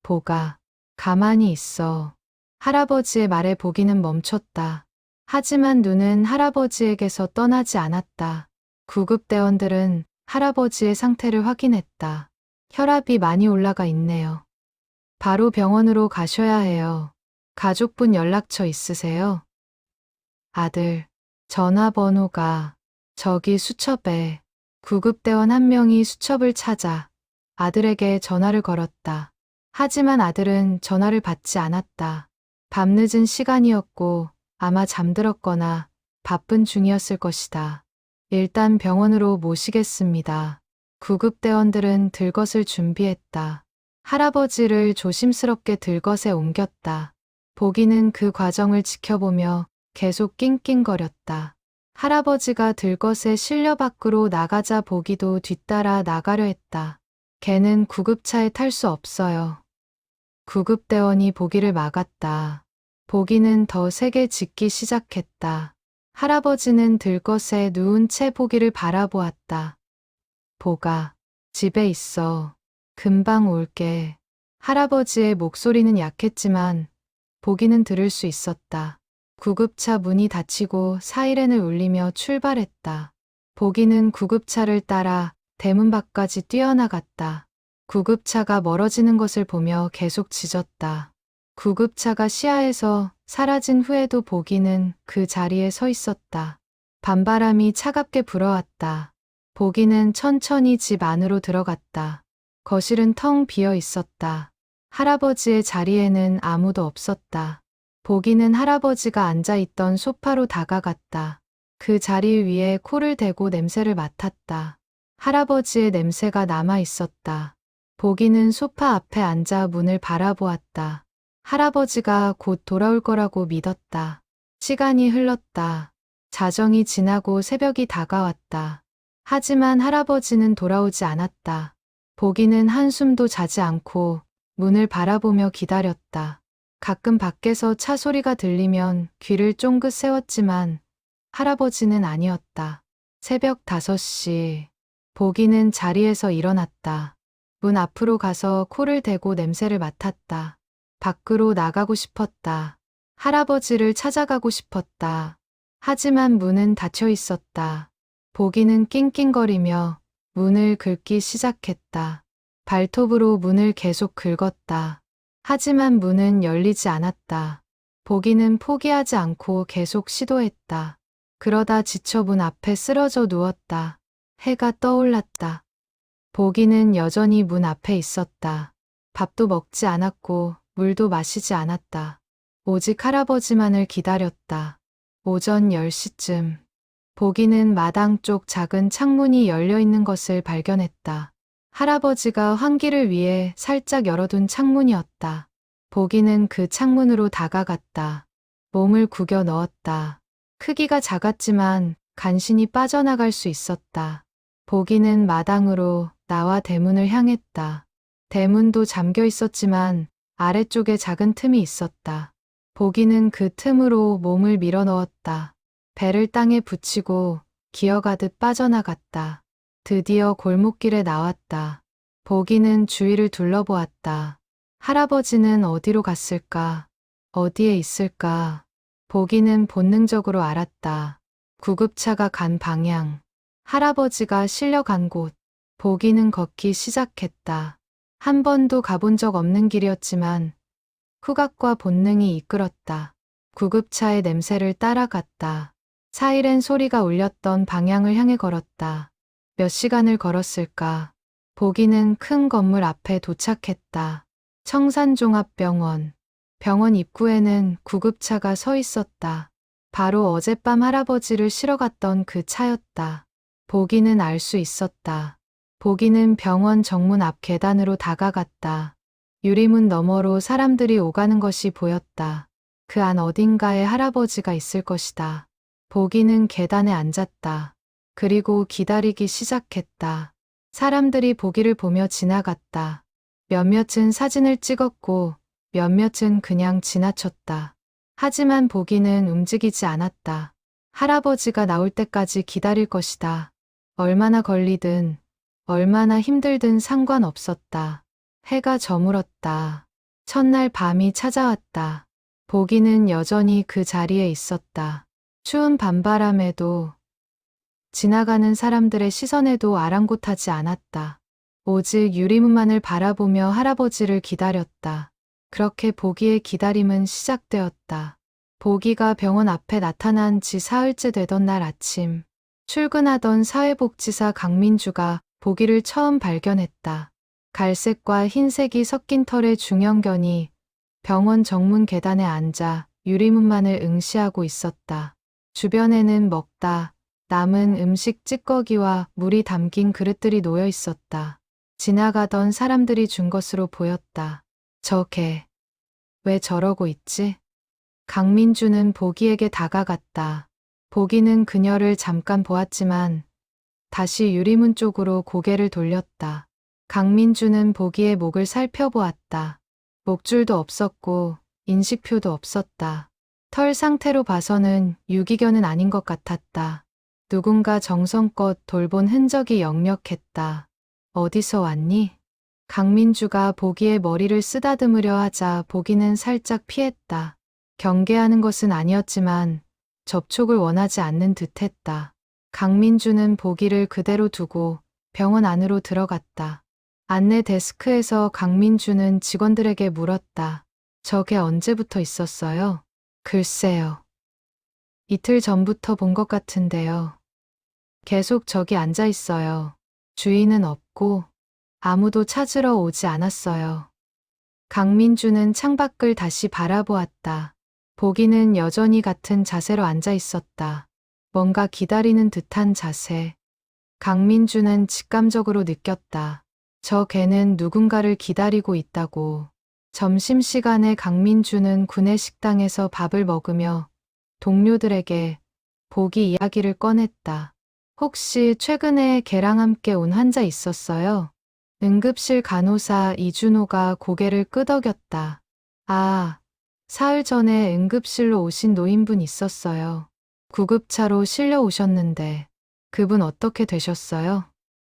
보가, 가만히 있어. 할아버지의 말에 보기는 멈췄다. 하지만 눈은 할아버지에게서 떠나지 않았다. 구급대원들은 할아버지의 상태를 확인했다. 혈압이 많이 올라가 있네요. 바로 병원으로 가셔야 해요. 가족분 연락처 있으세요? 아들, 전화번호가 저기 수첩에. 구급대원 한 명이 수첩을 찾아 아들에게 전화를 걸었다. 하지만 아들은 전화를 받지 않았다. 밤늦은 시간이었고 아마 잠들었거나 바쁜 중이었을 것이다. 일단 병원으로 모시겠습니다. 구급대원들은 들것을 준비했다. 할아버지를 조심스럽게 들것에 옮겼다. 보기는 그 과정을 지켜보며 계속 낑낑거렸다. 할아버지가 들것에 실려 밖으로 나가자 보기도 뒤따라 나가려 했다. 걔는 구급차에 탈 수 없어요. 구급대원이 보기를 막았다. 보기는 더 세게 짖기 시작했다. 할아버지는 들것에 누운 채 보기를 바라보았다. 보가, 집에 있어. 금방 올게. 할아버지의 목소리는 약했지만 보기는 들을 수 있었다. 구급차 문이 닫히고 사이렌을 울리며 출발했다. 보기는 구급차를 따라 대문 밖까지 뛰어나갔다. 구급차가 멀어지는 것을 보며 계속 짖었다. 구급차가 시야에서 사라진 후에도 보기는 그 자리에 서 있었다. 밤바람이 차갑게 불어왔다. 보기는 천천히 집 안으로 들어갔다. 거실은 텅 비어 있었다. 할아버지의 자리에는 아무도 없었다. 보기는 할아버지가 앉아있던 소파로 다가갔다. 그 자리 위에 코를 대고 냄새를 맡았다. 할아버지의 냄새가 남아 있었다. 보기는 소파 앞에 앉아 문을 바라보았다. 할아버지가 곧 돌아올 거라고 믿었다. 시간이 흘렀다. 자정이 지나고 새벽이 다가왔다. 하지만 할아버지는 돌아오지 않았다. 보기는 한숨도 자지 않고 문을 바라보며 기다렸다. 가끔 밖에서 차 소리가 들리면 귀를 쫑긋 세웠지만 할아버지는 아니었다. 새벽 5시. 보기는 자리에서 일어났다. 문 앞으로 가서 코를 대고 냄새를 맡았다. 밖으로 나가고 싶었다. 할아버지를 찾아가고 싶었다. 하지만 문은 닫혀 있었다. 보기는 낑낑거리며 문을 긁기 시작했다. 발톱으로 문을 계속 긁었다. 하지만 문은 열리지 않았다. 보기는 포기하지 않고 계속 시도했다. 그러다 지쳐 문 앞에 쓰러져 누웠다. 해가 떠올랐다. 보기는 여전히 문 앞에 있었다. 밥도 먹지 않았고 물도 마시지 않았다. 오직 할아버지만을 기다렸다. 오전 10시쯤. 보기는 마당 쪽 작은 창문이 열려 있는 것을 발견했다. 할아버지가 환기를 위해 살짝 열어둔 창문이었다. 보기는 그 창문으로 다가갔다. 몸을 구겨 넣었다. 크기가 작았지만 간신히 빠져나갈 수 있었다. 보기는 마당으로 나와 대문을 향했다. 대문도 잠겨 있었지만 아래쪽에 작은 틈이 있었다. 보기는 그 틈으로 몸을 밀어 넣었다. 배를 땅에 붙이고 기어가듯 빠져나갔다. 드디어 골목길에 나왔다. 보기는 주위를 둘러보았다. 할아버지는 어디로 갔을까? 어디에 있을까? 보기는 본능적으로 알았다. 구급차가 간 방향. 할아버지가 실려간 곳. 보기는 걷기 시작했다. 한 번도 가본 적 없는 길이었지만 후각과 본능이 이끌었다. 구급차의 냄새를 따라갔다. 사이렌 소리가 울렸던 방향을 향해 걸었다. 몇 시간을 걸었을까? 보기는 큰 건물 앞에 도착했다. 청산종합병원. 병원 입구에는 구급차가 서 있었다. 바로 어젯밤 할아버지를 실어 갔던 그 차였다. 보기는 알 수 있었다. 보기는 병원 정문 앞 계단으로 다가갔다. 유리문 너머로 사람들이 오가는 것이 보였다. 그 안 어딘가에 할아버지가 있을 것이다. 보기는 계단에 앉았다. 그리고 기다리기 시작했다. 사람들이 보기를 보며 지나갔다. 몇몇은 사진을 찍었고 몇몇은 그냥 지나쳤다. 하지만 보기는 움직이지 않았다. 할아버지가 나올 때까지 기다릴 것이다. 얼마나 걸리든 얼마나 힘들든 상관없었다. 해가 저물었다. 첫날 밤이 찾아왔다. 보기는 여전히 그 자리에 있었다. 추운 밤바람에도 지나가는 사람들의 시선에도 아랑곳하지 않았다. 오직 유리문만을 바라보며 할아버지를 기다렸다. 그렇게 보기의 기다림은 시작되었다. 보기가 병원 앞에 나타난 지 사흘째 되던 날 아침, 출근하던 사회복지사 강민주가 보기를 처음 발견했다. 갈색과 흰색이 섞인 털의 중형견이 병원 정문 계단에 앉아 유리문만을 응시하고 있었다. 주변에는 먹다 남은 음식 찌꺼기와 물이 담긴 그릇들이 놓여 있었다. 지나가던 사람들이 준 것으로 보였다. 저 개, 왜 저러고 있지? 강민주는 보기에게 다가갔다. 보기는 그녀를 잠깐 보았지만 다시 유리문 쪽으로 고개를 돌렸다. 강민주는 보기의 목을 살펴보았다. 목줄도 없었고 인식표도 없었다. 털 상태로 봐서는 유기견은 아닌 것 같았다. 누군가 정성껏 돌본 흔적이 역력했다. 어디서 왔니? 강민주가 보기의 머리를 쓰다듬으려 하자 보기는 살짝 피했다. 경계하는 것은 아니었지만 접촉을 원하지 않는 듯했다. 강민주는 보기를 그대로 두고 병원 안으로 들어갔다. 안내 데스크에서 강민주는 직원들에게 물었다. 저게 언제부터 있었어요? 글쎄요. 이틀 전부터 본 것 같은데요. 계속 저기 앉아 있어요. 주인은 없고 아무도 찾으러 오지 않았어요. 강민주는 창밖을 다시 바라보았다. 보기는 여전히 같은 자세로 앉아 있었다. 뭔가 기다리는 듯한 자세. 강민주는 직감적으로 느꼈다. 저 개는 누군가를 기다리고 있다고. 점심시간에 강민주는 구내식당에서 밥을 먹으며 동료들에게 보기 이야기를 꺼냈다. 혹시 최근에 개랑 함께 온 환자 있었어요? 응급실 간호사 이준호가 고개를 끄덕였다. 아, 사흘 전에 응급실로 오신 노인분 있었어요. 구급차로 실려 오셨는데 그분 어떻게 되셨어요?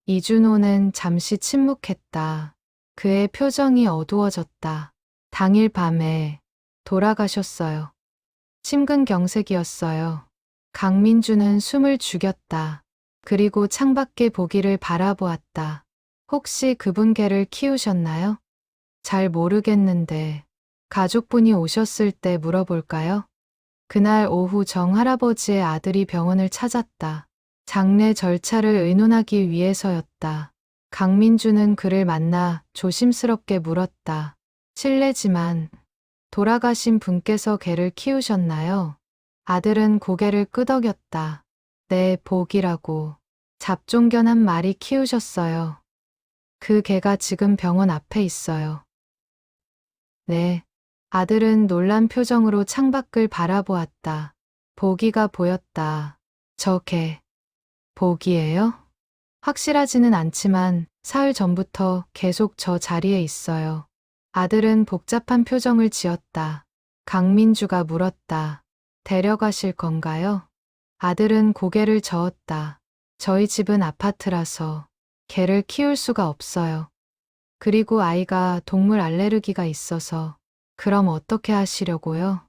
이준호는 잠시 침묵했다. 그의 표정이 어두워졌다. 당일 밤에 돌아가셨어요. 심근경색이었어요. 강민주는 숨을 죽였다. 그리고 창밖에 보기를 바라보았다. 혹시 그분 개를 키우셨나요? 잘 모르겠는데 가족분이 오셨을 때 물어볼까요? 그날 오후 정 할아버지의 아들이 병원을 찾았다. 장례 절차를 의논하기 위해서였다. 강민주는 그를 만나 조심스럽게 물었다. 실례지만 돌아가신 분께서 개를 키우셨나요? 아들은 고개를 끄덕였다. 네, 복이라고. 잡종견 한 마리 키우셨어요. 그 개가 지금 병원 앞에 있어요. 네. 아들은 놀란 표정으로 창밖을 바라보았다. 보기가 보였다. 저 개, 보기예요? 확실하지는 않지만 사흘 전부터 계속 저 자리에 있어요. 아들은 복잡한 표정을 지었다. 강민주가 물었다. 데려가실 건가요? 아들은 고개를 저었다. 저희 집은 아파트라서 개를 키울 수가 없어요. 그리고 아이가 동물 알레르기가 있어서. 그럼 어떻게 하시려고요?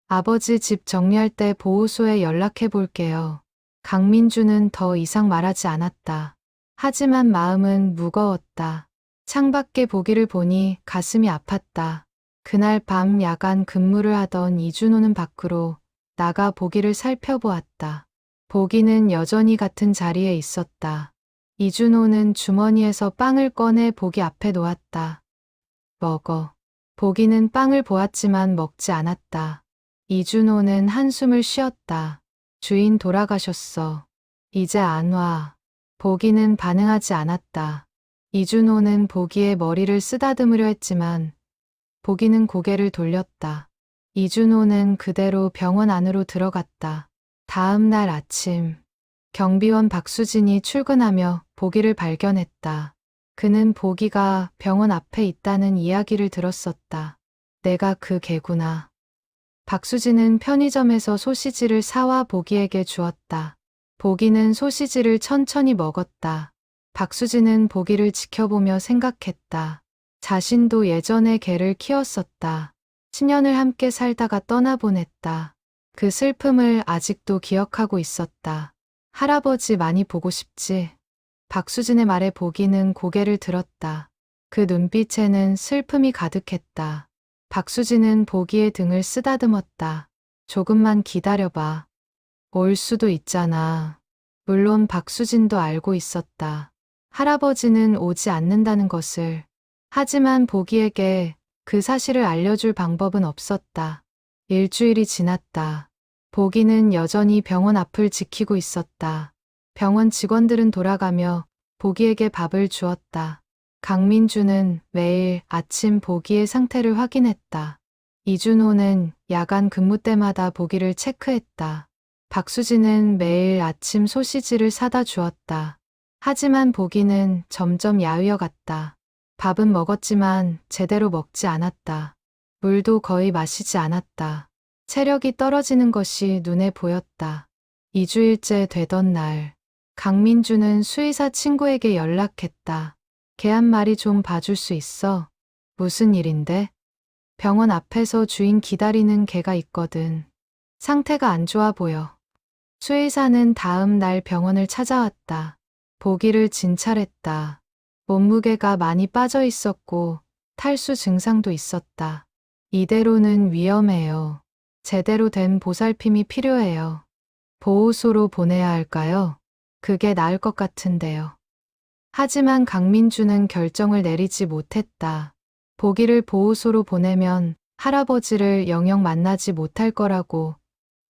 아버지 집 정리할 때 보호소에 연락해 볼게요. 강민주는 더 이상 말하지 않았다. 하지만 마음은 무거웠다. 창밖에 보기를 보니 가슴이 아팠다. 그날 밤 야간 근무를 하던 이준호는 밖으로 나가 보기를 살펴보았다. 보기는 여전히 같은 자리에 있었다. 이준호는 주머니에서 빵을 꺼내 보기 앞에 놓았다. 먹어. 보기는 빵을 보았지만 먹지 않았다. 이준호는 한숨을 쉬었다. 주인 돌아가셨어. 이제 안 와. 보기는 반응하지 않았다. 이준호는 보기의 머리를 쓰다듬으려 했지만 보기는 고개를 돌렸다. 이준호는 그대로 병원 안으로 들어갔다. 다음 날 아침 경비원 박수진이 출근하며 보기를 발견했다. 그는 보기가 병원 앞에 있다는 이야기를 들었었다. 내가 그 개구나. 박수진은 편의점에서 소시지를 사와 보기에게 주었다. 보기는 소시지를 천천히 먹었다. 박수진은 보기를 지켜보며 생각했다. 자신도 예전에 개를 키웠었다. 10년을 함께 살다가 떠나보냈다. 그 슬픔을 아직도 기억하고 있었다. 할아버지 많이 보고 싶지? 박수진의 말에 보기는 고개를 들었다. 그 눈빛에는 슬픔이 가득했다. 박수진은 보기의 등을 쓰다듬었다. 조금만 기다려봐. 올 수도 있잖아. 물론 박수진도 알고 있었다. 할아버지는 오지 않는다는 것을. 하지만 보기에게 그 사실을 알려줄 방법은 없었다. 일주일이 지났다. 보기는 여전히 병원 앞을 지키고 있었다. 병원 직원들은 돌아가며 보기에게 밥을 주었다. 강민주는 매일 아침 보기의 상태를 확인했다. 이준호는 야간 근무 때마다 보기를 체크했다. 박수진은 매일 아침 소시지를 사다 주었다. 하지만 보기는 점점 야위어 갔다. 밥은 먹었지만 제대로 먹지 않았다. 물도 거의 마시지 않았다. 체력이 떨어지는 것이 눈에 보였다. 2주일째 되던 날, 강민주는 수의사 친구에게 연락했다. 개 한 마리 좀 봐줄 수 있어? 무슨 일인데? 병원 앞에서 주인 기다리는 개가 있거든. 상태가 안 좋아 보여. 수의사는 다음 날 병원을 찾아왔다. 보기를 진찰했다. 몸무게가 많이 빠져 있었고 탈수 증상도 있었다. 이대로는 위험해요. 제대로 된 보살핌이 필요해요. 보호소로 보내야 할까요? 그게 나을 것 같은데요. 하지만 강민주는 결정을 내리지 못했다. 보기를 보호소로 보내면 할아버지를 영영 만나지 못할 거라고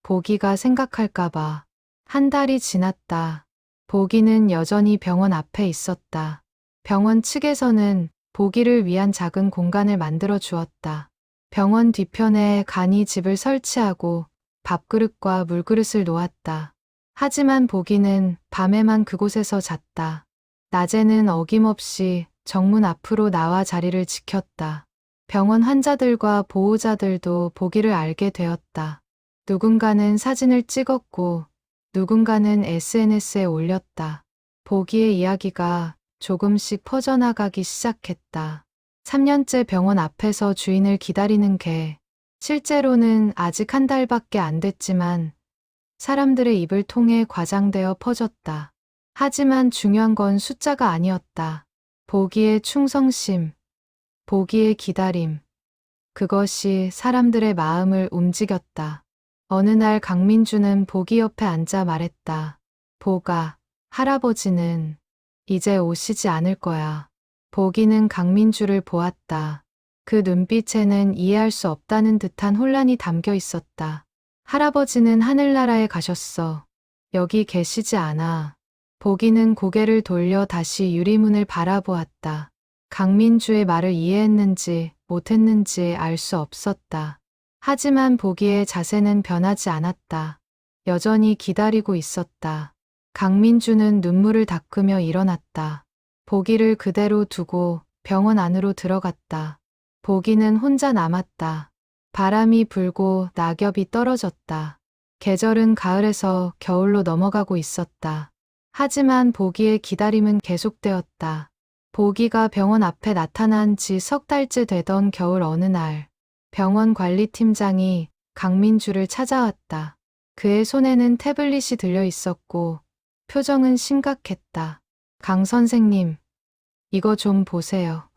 보기가 생각할까봐. 한 달이 지났다. 보기는 여전히 병원 앞에 있었다. 병원 측에서는 보기를 위한 작은 공간을 만들어 주었다. 병원 뒤편에 간이 집을 설치하고 밥그릇과 물그릇을 놓았다. 하지만 보기는 밤에만 그곳에서 잤다. 낮에는 어김없이 정문 앞으로 나와 자리를 지켰다. 병원 환자들과 보호자들도 보기를 알게 되었다. 누군가는 사진을 찍었고 누군가는 SNS에 올렸다. 보기의 이야기가 조금씩 퍼져나가기 시작했다. 3년째 병원 앞에서 주인을 기다리는 개. 실제로는 아직 한 달밖에 안 됐지만 사람들의 입을 통해 과장되어 퍼졌다. 하지만 중요한 건 숫자가 아니었다. 보기의 충성심, 보기의 기다림. 그것이 사람들의 마음을 움직였다. 어느 날 강민주는 보기 옆에 앉아 말했다. 보가, 할아버지는 이제 오시지 않을 거야. 보기는 강민주를 보았다. 그 눈빛에는 이해할 수 없다는 듯한 혼란이 담겨 있었다. 할아버지는 하늘나라에 가셨어. 여기 계시지 않아. 보기는 고개를 돌려 다시 유리문을 바라보았다. 강민주의 말을 이해했는지 못했는지 알 수 없었다. 하지만 보기의 자세는 변하지 않았다. 여전히 기다리고 있었다. 강민주는 눈물을 닦으며 일어났다. 보기를 그대로 두고 병원 안으로 들어갔다. 보기는 혼자 남았다. 바람이 불고 낙엽이 떨어졌다. 계절은 가을에서 겨울로 넘어가고 있었다. 하지만 보기의 기다림은 계속되었다. 보기가 병원 앞에 나타난 지 석 달째 되던 겨울 어느 날, 병원 관리팀장이 강민주를 찾아왔다. 그의 손에는 태블릿이 들려 있었고 표정은 심각했다. 강 선생님, 이거 좀 보세요.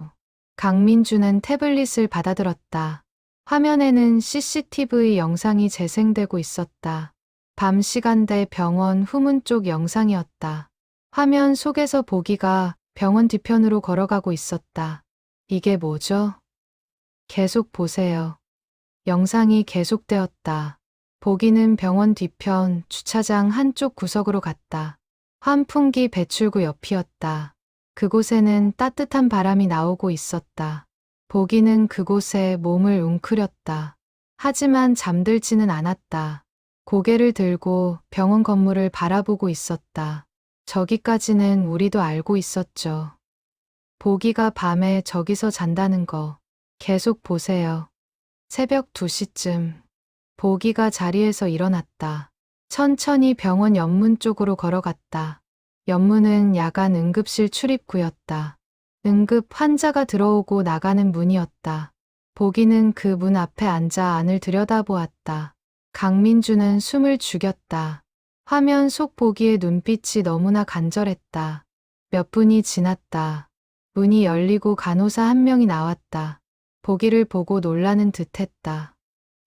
강민주는 태블릿을 받아들었다. 화면에는 CCTV 영상이 재생되고 있었다. 밤 시간대 병원 후문 쪽 영상이었다. 화면 속에서 보기가 병원 뒤편으로 걸어가고 있었다. 이게 뭐죠? 계속 보세요. 영상이 계속되었다. 보기는 병원 뒤편 주차장 한쪽 구석으로 갔다. 환풍기 배출구 옆이었다. 그곳에는 따뜻한 바람이 나오고 있었다. 보기는 그곳에 몸을 웅크렸다. 하지만 잠들지는 않았다. 고개를 들고 병원 건물을 바라보고 있었다. 저기까지는 우리도 알고 있었죠. 보기가 밤에 저기서 잔다는 거. 계속 보세요. 새벽 2시쯤 보기가 자리에서 일어났다. 천천히 병원 옆문 쪽으로 걸어갔다. 옆문은 야간 응급실 출입구였다. 응급 환자가 들어오고 나가는 문이었다. 보기는 그 문 앞에 앉아 안을 들여다보았다. 강민주는 숨을 죽였다. 화면 속 보기의 눈빛이 너무나 간절했다. 몇 분이 지났다. 문이 열리고 간호사 한 명이 나왔다. 보기를 보고 놀라는 듯했다.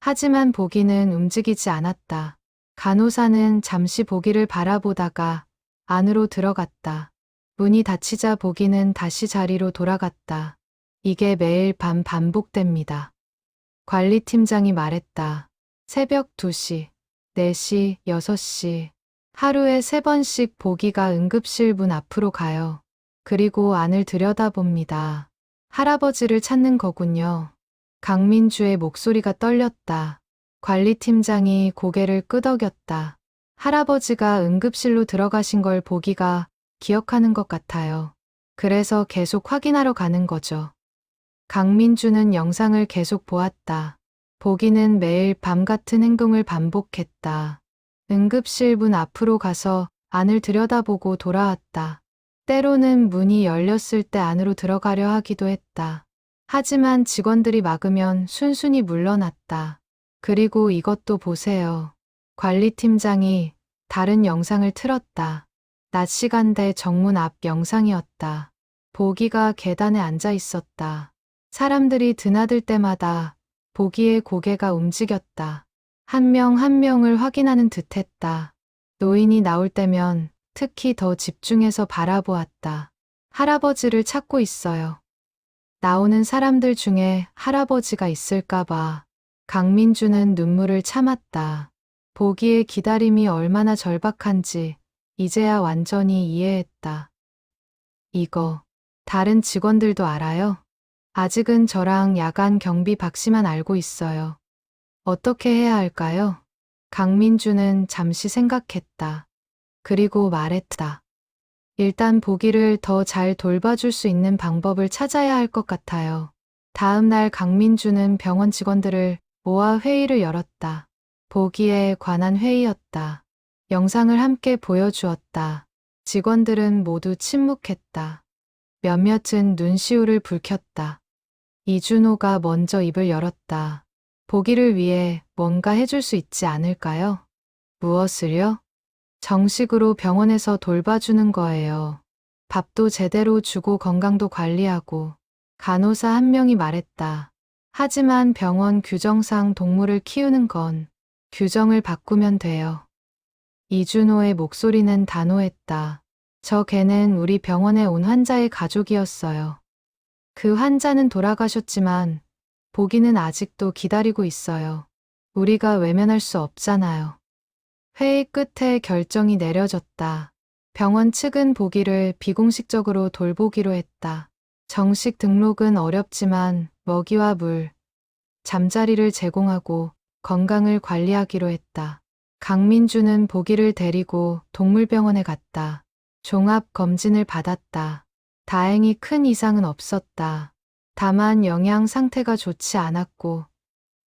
하지만 보기는 움직이지 않았다. 간호사는 잠시 보기를 바라보다가 안으로 들어갔다. 문이 닫히자 보기는 다시 자리로 돌아갔다. 이게 매일 밤 반복됩니다. 관리팀장이 말했다. 새벽 2시, 4시, 6시. 하루에 3번씩 보기가 응급실 문 앞으로 가요. 그리고 안을 들여다봅니다. 할아버지를 찾는 거군요. 강민주의 목소리가 떨렸다. 관리팀장이 고개를 끄덕였다. 할아버지가 응급실로 들어가신 걸 보기가 기억하는 것 같아요. 그래서 계속 확인하러 가는 거죠. 강민주는 영상을 계속 보았다. 보기는 매일 밤 같은 행동을 반복했다. 응급실 문 앞으로 가서 안을 들여다보고 돌아왔다. 때로는 문이 열렸을 때 안으로 들어가려 하기도 했다. 하지만 직원들이 막으면 순순히 물러났다. 그리고 이것도 보세요. 관리팀장이 다른 영상을 틀었다. 낮 시간대 정문 앞 영상이었다. 보기가 계단에 앉아 있었다. 사람들이 드나들 때마다 보기의 고개가 움직였다. 한 명 한 명을 확인하는 듯 했다. 노인이 나올 때면 특히 더 집중해서 바라보았다. 할아버지를 찾고 있어요. 나오는 사람들 중에 할아버지가 있을까봐 강민주는 눈물을 참았다. 보기의 기다림이 얼마나 절박한지 이제야 완전히 이해했다. 이거 다른 직원들도 알아요? 아직은 저랑 야간 경비 박 씨만 알고 있어요. 어떻게 해야 할까요? 강민주는 잠시 생각했다. 그리고 말했다. 일단 보기를 더 잘 돌봐줄 수 있는 방법을 찾아야 할 것 같아요. 다음 날 강민주는 병원 직원들을 모아 회의를 열었다. 보기에 관한 회의였다. 영상을 함께 보여주었다. 직원들은 모두 침묵했다. 몇몇은 눈시울을 붉혔다. 이준호가 먼저 입을 열었다. 보기를 위해 뭔가 해줄 수 있지 않을까요? 무엇을요? 정식으로 병원에서 돌봐주는 거예요. 밥도 제대로 주고 건강도 관리하고. 간호사 한 명이 말했다. 하지만 병원 규정상 동물을 키우는 건 규정을 바꾸면 돼요. 이준호의 목소리는 단호했다. 저 개는 우리 병원에 온 환자의 가족이었어요. 그 환자는 돌아가셨지만 보기는 아직도 기다리고 있어요. 우리가 외면할 수 없잖아요. 회의 끝에 결정이 내려졌다. 병원 측은 보기를 비공식적으로 돌보기로 했다. 정식 등록은 어렵지만 먹이와 물, 잠자리를 제공하고 건강을 관리하기로 했다. 강민주는 보기를 데리고 동물병원에 갔다. 종합 검진을 받았다. 다행히 큰 이상은 없었다. 다만 영양 상태가 좋지 않았고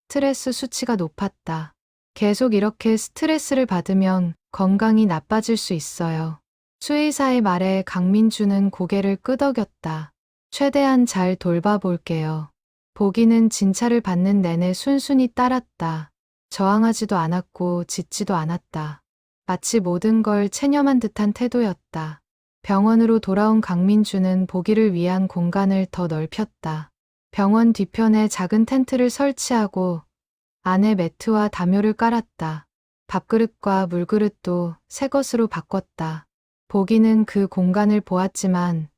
스트레스 수치가 높았다. 계속 이렇게 스트레스를 받으면 건강이 나빠질 수 있어요. 수의사의 말에 강민주는 고개를 끄덕였다. 최대한 잘 돌봐볼게요. 보기는 진찰을 받는 내내 순순히 따랐다. 저항하지도 않았고 짖지도 않았다. 마치 모든 걸 체념한 듯한 태도였다. 병원으로 돌아온 강민주는 보기를 위한 공간을 더 넓혔다. 병원 뒤편에 작은 텐트를 설치하고 안에 매트와 담요를 깔았다. 밥그릇과 물그릇도 새 것으로 바꿨다. 보기는 그 공간을 보았지만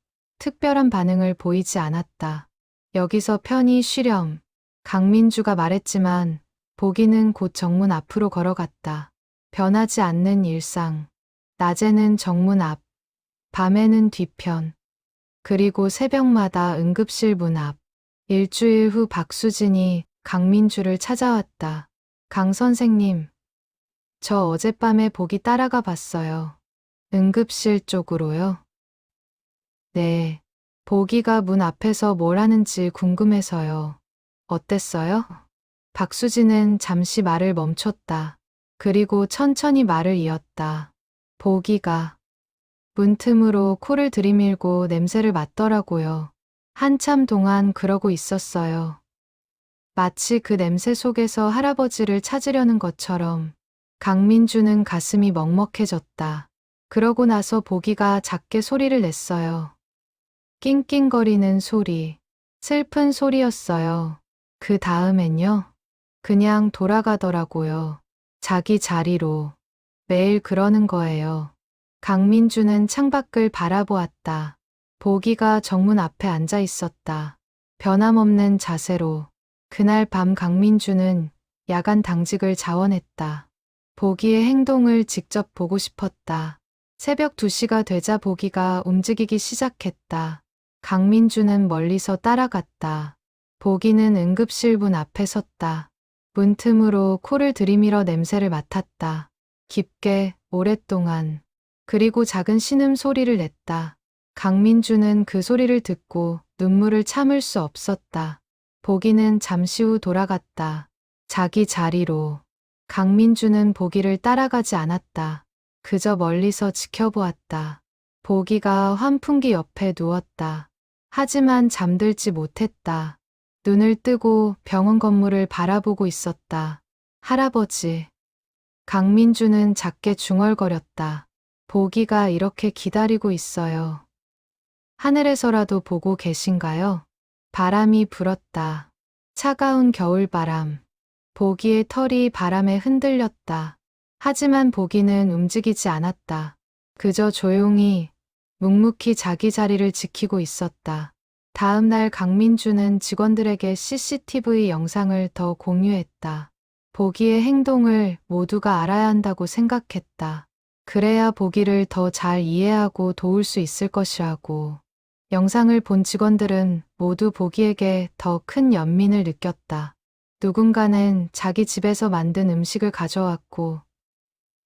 특별한 반응을 보이지 않았다. 여기서 편히 쉬렴. 강민주가 말했지만 보기는 곧 정문 앞으로 걸어갔다. 변하지 않는 일상. 낮에는 정문 앞, 밤에는 뒤편, 그리고 새벽마다 응급실 문 앞. 일주일 후 박수진이 강민주를 찾아왔다. 강 선생님, 저 어젯밤에 보기 따라가 봤어요. 응급실 쪽으로요? 네. 보기가 문 앞에서 뭘 하는지 궁금해서요. 어땠어요? 박수진은 잠시 말을 멈췄다. 그리고 천천히 말을 이었다. 보기가 문틈으로 코를 들이밀고 냄새를 맡더라고요. 한참 동안 그러고 있었어요. 마치 그 냄새 속에서 할아버지를 찾으려는 것처럼. 강민주는 가슴이 먹먹해졌다. 그러고 나서 보기가 작게 소리를 냈어요. 낑낑거리는 소리. 슬픈 소리였어요. 그 다음엔요? 그냥 돌아가더라고요. 자기 자리로. 매일 그러는 거예요. 강민주는 창밖을 바라보았다. 보기가 정문 앞에 앉아 있었다. 변함없는 자세로. 그날 밤 강민주는 야간 당직을 자원했다. 보기의 행동을 직접 보고 싶었다. 새벽 2시가 되자 보기가 움직이기 시작했다. 강민주는 멀리서 따라갔다. 보기는 응급실 문 앞에 섰다. 문틈으로 코를 들이밀어 냄새를 맡았다. 깊게, 오랫동안. 그리고 작은 신음 소리를 냈다. 강민주는 그 소리를 듣고 눈물을 참을 수 없었다. 보기는 잠시 후 돌아갔다. 자기 자리로. 강민주는 보기를 따라가지 않았다. 그저 멀리서 지켜보았다. 보기가 환풍기 옆에 누웠다. 하지만 잠들지 못했다. 눈을 뜨고 병원 건물을 바라보고 있었다. 할아버지. 강민주는 작게 중얼거렸다. 보기가 이렇게 기다리고 있어요. 하늘에서라도 보고 계신가요? 바람이 불었다. 차가운 겨울바람. 보기의 털이 바람에 흔들렸다. 하지만 보기는 움직이지 않았다. 그저 조용히 묵묵히 자기 자리를 지키고 있었다. 다음 날 강민주는 직원들에게 CCTV 영상을 더 공유했다. 보기의 행동을 모두가 알아야 한다고 생각했다. 그래야 보기를 더 잘 이해하고 도울 수 있을 것이라고. 영상을 본 직원들은 모두 보기에게 더 큰 연민을 느꼈다. 누군가는 자기 집에서 만든 음식을 가져왔고,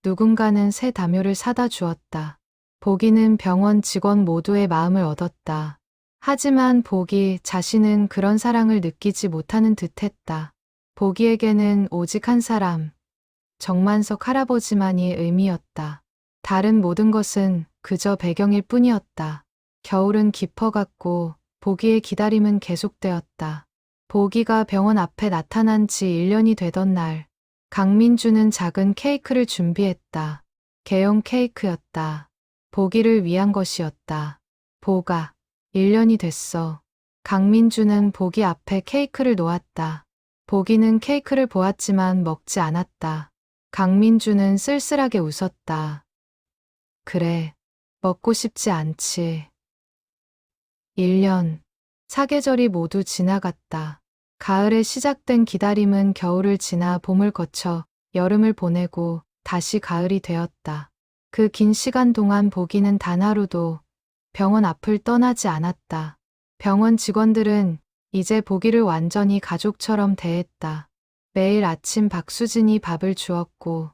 누군가는 새 담요를 사다 주었다. 보기는 병원 직원 모두의 마음을 얻었다. 하지만 보기 자신은 그런 사랑을 느끼지 못하는 듯했다. 보기에게는 오직 한 사람, 정만석 할아버지만이 의미였다. 다른 모든 것은 그저 배경일 뿐이었다. 겨울은 깊어갔고 보기의 기다림은 계속되었다. 보기가 병원 앞에 나타난 지 1년이 되던 날, 강민주는 작은 케이크를 준비했다. 개용 케이크였다. 보기를 위한 것이었다. 보가, 1년이 됐어. 강민주는 보기 앞에 케이크를 놓았다. 보기는 케이크를 보았지만 먹지 않았다. 강민주는 쓸쓸하게 웃었다. 그래, 먹고 싶지 않지. 1년, 사계절이 모두 지나갔다. 가을에 시작된 기다림은 겨울을 지나 봄을 거쳐 여름을 보내고 다시 가을이 되었다. 그 긴 시간 동안 보기는 단 하루도 병원 앞을 떠나지 않았다. 병원 직원들은 이제 보기를 완전히 가족처럼 대했다. 매일 아침 박수진이 밥을 주었고,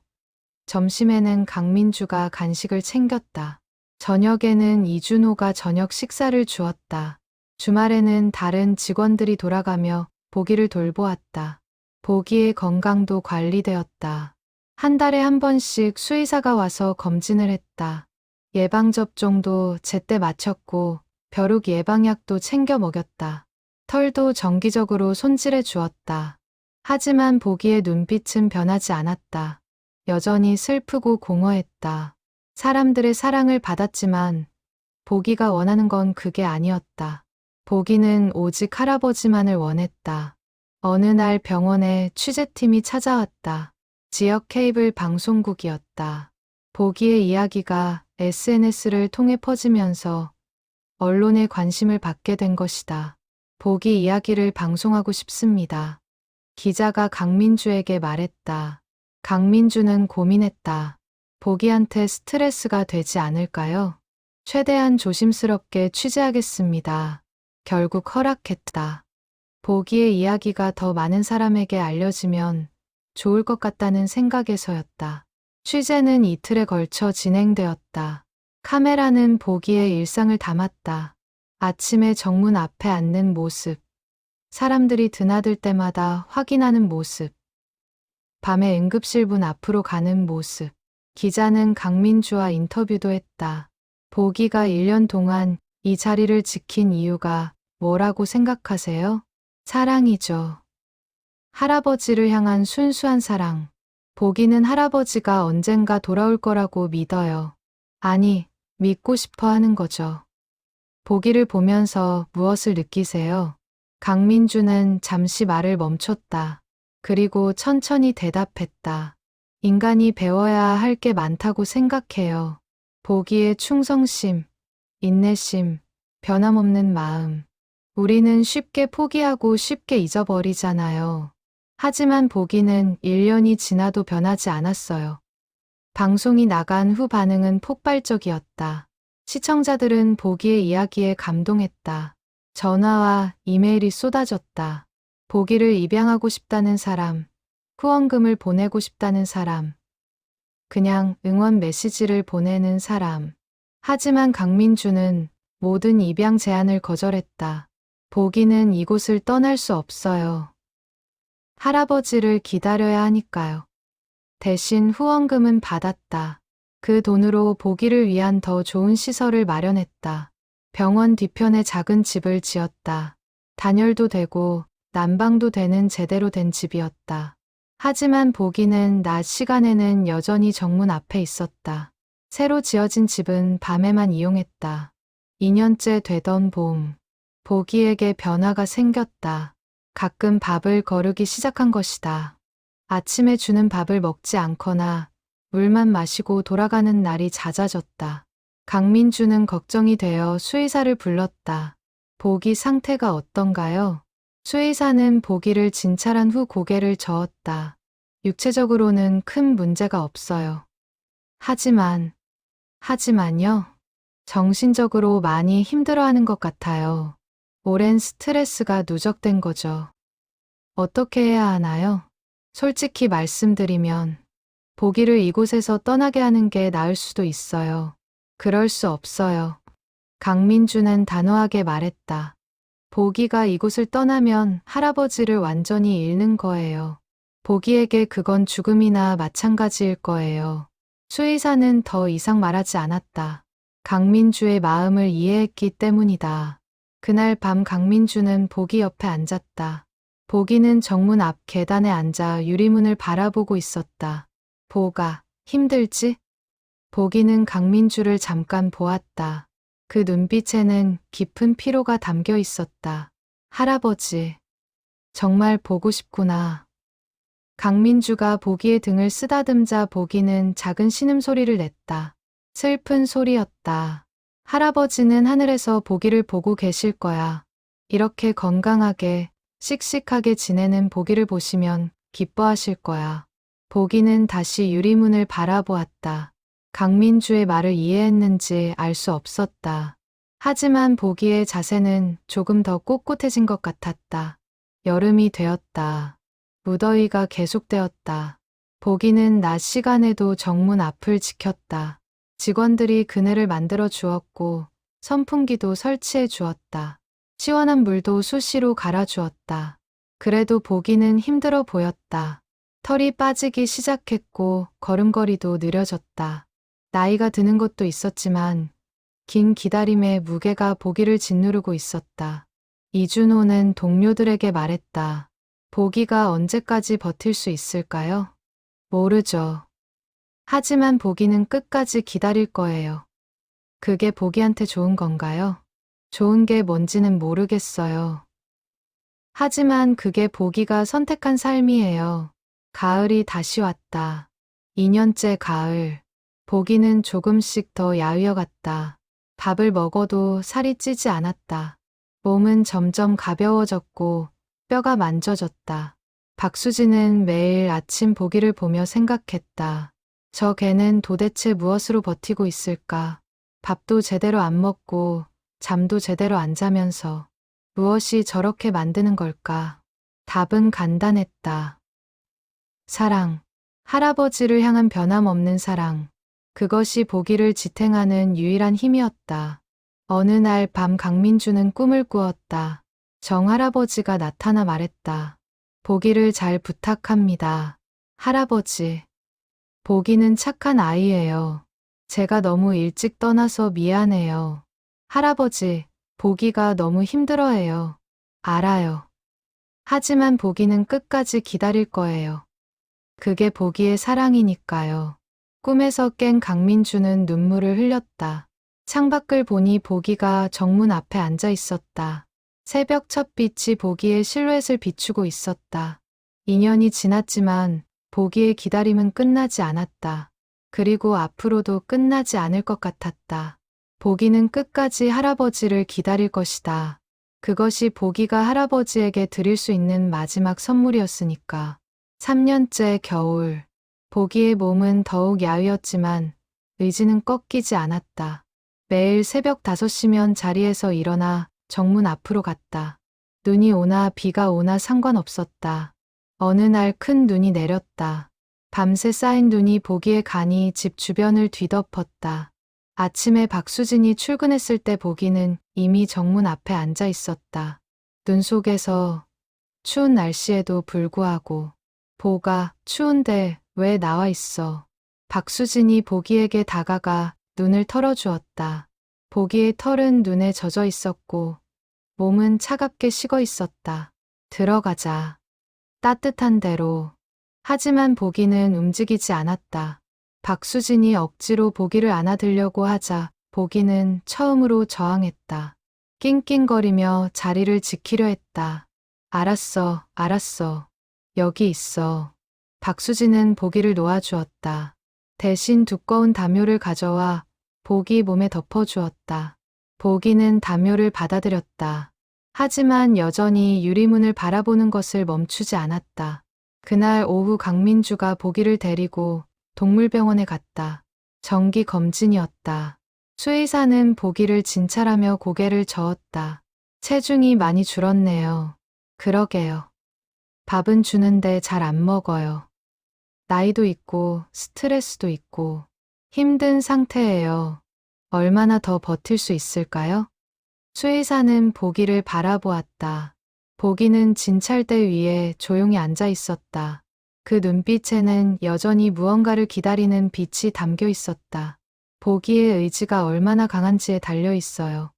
점심에는 강민주가 간식을 챙겼다. 저녁에는 이준호가 저녁 식사를 주었다. 주말에는 다른 직원들이 돌아가며 보기를 돌보았다. 보기의 건강도 관리되었다. 한 달에 한 번씩 수의사가 와서 검진을 했다. 예방접종도 제때 마쳤고 벼룩 예방약도 챙겨 먹였다. 털도 정기적으로 손질해 주었다. 하지만 보기의 눈빛은 변하지 않았다. 여전히 슬프고 공허했다. 사람들의 사랑을 받았지만 보기가 원하는 건 그게 아니었다. 보기는 오직 할아버지만을 원했다. 어느 날 병원에 취재팀이 찾아왔다. 지역 케이블 방송국이었다. 보기의 이야기가 SNS를 통해 퍼지면서 언론의 관심을 받게 된 것이다. 보기 이야기를 방송하고 싶습니다. 기자가 강민주에게 말했다. 강민주는 고민했다. 보기한테 스트레스가 되지 않을까요? 최대한 조심스럽게 취재하겠습니다. 결국 허락했다. 보기의 이야기가 더 많은 사람에게 알려지면 좋을 것 같다는 생각에서였다. 취재는 이틀에 걸쳐 진행되었다. 카메라는 보기의 일상을 담았다. 아침에 정문 앞에 앉는 모습, 사람들이 드나들 때마다 확인하는 모습, 밤에 응급실 문 앞으로 가는 모습. 기자는 강민주와 인터뷰도 했다. 보기가 1년 동안 이 자리를 지킨 이유가 뭐라고 생각하세요? 사랑이죠. 할아버지를 향한 순수한 사랑. 보기는 할아버지가 언젠가 돌아올 거라고 믿어요. 아니, 믿고 싶어 하는 거죠. 보기를 보면서 무엇을 느끼세요? 강민주는 잠시 말을 멈췄다. 그리고 천천히 대답했다. 인간이 배워야 할 게 많다고 생각해요. 보기의 충성심, 인내심, 변함없는 마음. 우리는 쉽게 포기하고 쉽게 잊어버리잖아요. 하지만 보기는 1년이 지나도 변하지 않았어요. 방송이 나간 후 반응은 폭발적이었다. 시청자들은 보기의 이야기에 감동했다. 전화와 이메일이 쏟아졌다. 보기를 입양하고 싶다는 사람, 후원금을 보내고 싶다는 사람, 그냥 응원 메시지를 보내는 사람. 하지만 강민주는 모든 입양 제안을 거절했다. 보기는 이곳을 떠날 수 없어요. 할아버지를 기다려야 하니까요. 대신 후원금은 받았다. 그 돈으로 보기를 위한 더 좋은 시설을 마련했다. 병원 뒤편에 작은 집을 지었다. 단열도 되고 난방도 되는 제대로 된 집이었다. 하지만 보기는 낮 시간에는 여전히 정문 앞에 있었다. 새로 지어진 집은 밤에만 이용했다. 2년째 되던 봄, 보기에게 변화가 생겼다. 가끔 밥을 거르기 시작한 것이다. 아침에 주는 밥을 먹지 않거나 물만 마시고 돌아가는 날이 잦아졌다. 강민주는 걱정이 되어 수의사를 불렀다. 보기 상태가 어떤가요? 수의사는 보기를 진찰한 후 고개를 저었다. 육체적으로는 큰 문제가 없어요. 하지만요. 정신적으로 많이 힘들어하는 것 같아요. 오랜 스트레스가 누적된 거죠. 어떻게 해야 하나요? 솔직히 말씀드리면 보기를 이곳에서 떠나게 하는 게 나을 수도 있어요. 그럴 수 없어요. 강민주는 단호하게 말했다. 보기가 이곳을 떠나면 할아버지를 완전히 잃는 거예요. 보기에게 그건 죽음이나 마찬가지일 거예요. 수의사는 더 이상 말하지 않았다. 강민주의 마음을 이해했기 때문이다. 그날 밤 강민주는 보기 옆에 앉았다. 보기는 정문 앞 계단에 앉아 유리문을 바라보고 있었다. 보가, 힘들지? 보기는 강민주를 잠깐 보았다. 그 눈빛에는 깊은 피로가 담겨 있었다. 할아버지, 정말 보고 싶구나. 강민주가 보기의 등을 쓰다듬자 보기는 작은 신음소리를 냈다. 슬픈 소리였다. 할아버지는 하늘에서 보기를 보고 계실 거야. 이렇게 건강하게, 씩씩하게 지내는 보기를 보시면 기뻐하실 거야. 보기는 다시 유리문을 바라보았다. 강민주의 말을 이해했는지 알 수 없었다. 하지만 보기의 자세는 조금 더 꼿꼿해진 것 같았다. 여름이 되었다. 무더위가 계속되었다. 보기는 낮 시간에도 정문 앞을 지켰다. 직원들이 그네를 만들어 주었고 선풍기도 설치해 주었다. 시원한 물도 수시로 갈아 주었다. 그래도 보기는 힘들어 보였다. 털이 빠지기 시작했고 걸음걸이도 느려졌다. 나이가 드는 것도 있었지만 긴 기다림의 무게가 보기를 짓누르고 있었다. 이준호는 동료들에게 말했다. 보기가 언제까지 버틸 수 있을까요? 모르죠. 하지만 보기는 끝까지 기다릴 거예요. 그게 보기한테 좋은 건가요? 좋은 게 뭔지는 모르겠어요. 하지만 그게 보기가 선택한 삶이에요. 가을이 다시 왔다. 2년째 가을. 보기는 조금씩 더 야위어갔다. 밥을 먹어도 살이 찌지 않았다. 몸은 점점 가벼워졌고 뼈가 만져졌다. 박수진은 매일 아침 보기를 보며 생각했다. 저 개는 도대체 무엇으로 버티고 있을까? 밥도 제대로 안 먹고 잠도 제대로 안 자면서 무엇이 저렇게 만드는 걸까? 답은 간단했다. 사랑. 할아버지를 향한 변함없는 사랑. 그것이 보기를 지탱하는 유일한 힘이었다. 어느 날 밤 강민주는 꿈을 꾸었다. 정할아버지가 나타나 말했다. 보기를 잘 부탁합니다. 할아버지. 보기는 착한 아이예요. 제가 너무 일찍 떠나서 미안해요. 할아버지, 보기가 너무 힘들어해요. 알아요. 하지만 보기는 끝까지 기다릴 거예요. 그게 보기의 사랑이니까요. 꿈에서 깬 강민주는 눈물을 흘렸다. 창밖을 보니 보기가 정문 앞에 앉아 있었다. 새벽 첫빛이 보기의 실루엣을 비추고 있었다. 2년이 지났지만 보기의 기다림은 끝나지 않았다. 그리고 앞으로도 끝나지 않을 것 같았다. 보기는 끝까지 할아버지를 기다릴 것이다. 그것이 보기가 할아버지에게 드릴 수 있는 마지막 선물이었으니까. 3년째 겨울. 보기의 몸은 더욱 야위었지만 의지는 꺾이지 않았다. 매일 새벽 5시면 자리에서 일어나 정문 앞으로 갔다. 눈이 오나 비가 오나 상관없었다. 어느 날 큰 눈이 내렸다. 밤새 쌓인 눈이 보기의 간이 집 주변을 뒤덮었다. 아침에 박수진이 출근했을 때 보기는 이미 정문 앞에 앉아 있었다. 눈 속에서 추운 날씨에도 불구하고 보가 추운데 왜 나와 있어? 박수진이 보기에게 다가가 눈을 털어주었다. 보기의 털은 눈에 젖어 있었고 몸은 차갑게 식어 있었다. 들어가자. 따뜻한 대로. 하지만 보기는 움직이지 않았다. 박수진이 억지로 보기를 안아들려고 하자 보기는 처음으로 저항했다. 낑낑거리며 자리를 지키려 했다. 알았어, 알았어. 여기 있어. 박수진은 보기를 놓아주었다. 대신 두꺼운 담요를 가져와 보기 몸에 덮어주었다. 보기는 담요를 받아들였다. 하지만 여전히 유리문을 바라보는 것을 멈추지 않았다. 그날 오후 강민주가 보기를 데리고 동물병원에 갔다. 정기 검진이었다. 수의사는 보기를 진찰하며 고개를 저었다. 체중이 많이 줄었네요. 그러게요. 밥은 주는데 잘 안 먹어요. 나이도 있고 스트레스도 있고 힘든 상태예요. 얼마나 더 버틸 수 있을까요? 수의사는 보기를 바라보았다. 보기는 진찰대 위에 조용히 앉아 있었다. 그 눈빛에는 여전히 무언가를 기다리는 빛이 담겨 있었다. 보기의 의지가 얼마나 강한지에 달려 있어요.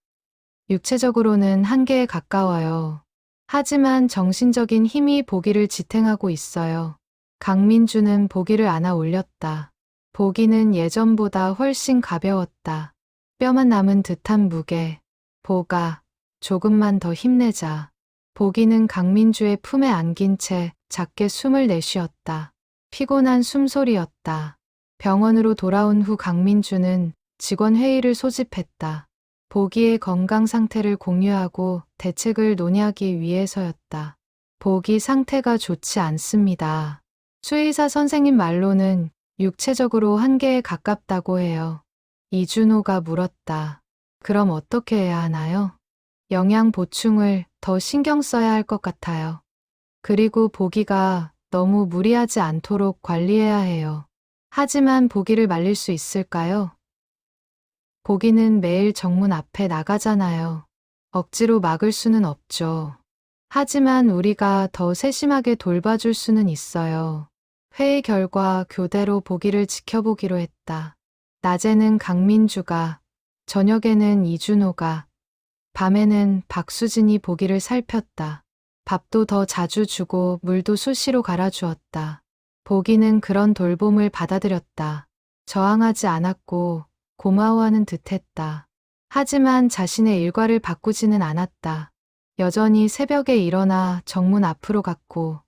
육체적으로는 한계에 가까워요. 하지만 정신적인 힘이 보기를 지탱하고 있어요. 강민주는 보기를 안아 올렸다. 보기는 예전보다 훨씬 가벼웠다. 뼈만 남은 듯한 무게. 보가, 조금만 더 힘내자. 보기는 강민주의 품에 안긴 채 작게 숨을 내쉬었다. 피곤한 숨소리였다. 병원으로 돌아온 후 강민주는 직원 회의를 소집했다. 보기의 건강 상태를 공유하고 대책을 논의하기 위해서였다. 보기 상태가 좋지 않습니다. 수의사 선생님 말로는 육체적으로 한계에 가깝다고 해요. 이준호가 물었다. 그럼 어떻게 해야 하나요? 영양 보충을 더 신경 써야 할 것 같아요. 그리고 보기가 너무 무리하지 않도록 관리해야 해요. 하지만 보기를 말릴 수 있을까요? 보기는 매일 정문 앞에 나가잖아요. 억지로 막을 수는 없죠. 하지만 우리가 더 세심하게 돌봐줄 수는 있어요. 회의 결과 교대로 보기를 지켜보기로 했다. 낮에는 강민주가, 저녁에는 이준호가, 밤에는 박수진이 보기를 살폈다. 밥도 더 자주 주고 물도 수시로 갈아주었다. 보기는 그런 돌봄을 받아들였다. 저항하지 않았고 고마워하는 듯했다. 하지만 자신의 일과를 바꾸지는 않았다. 여전히 새벽에 일어나 정문 앞으로 갔고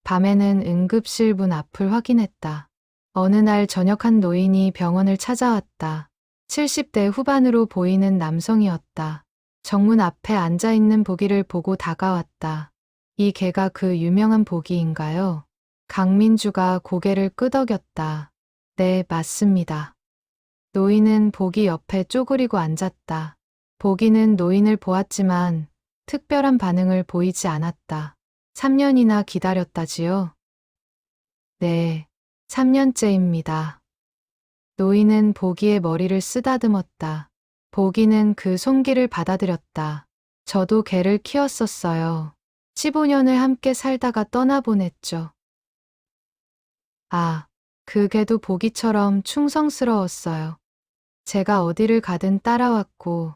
밤에는 응급실 문 앞을 확인했다. 어느 날 저녁 한 노인이 병원을 찾아왔다. 70대 후반으로 보이는 남성이었다. 정문 앞에 앉아있는 보기를 보고 다가왔다. 이 개가 그 유명한 보기인가요? 강민주가 고개를 끄덕였다. 네, 맞습니다. 노인은 보기 옆에 쪼그리고 앉았다. 보기는 노인을 보았지만 특별한 반응을 보이지 않았다. 3년이나 기다렸다지요? 네, 3년째입니다. 노인은 보기의 머리를 쓰다듬었다. 보기는 그 손길을 받아들였다. 저도 개를 키웠었어요. 15년을 함께 살다가 떠나보냈죠. 아, 그 개도 보기처럼 충성스러웠어요. 제가 어디를 가든 따라왔고,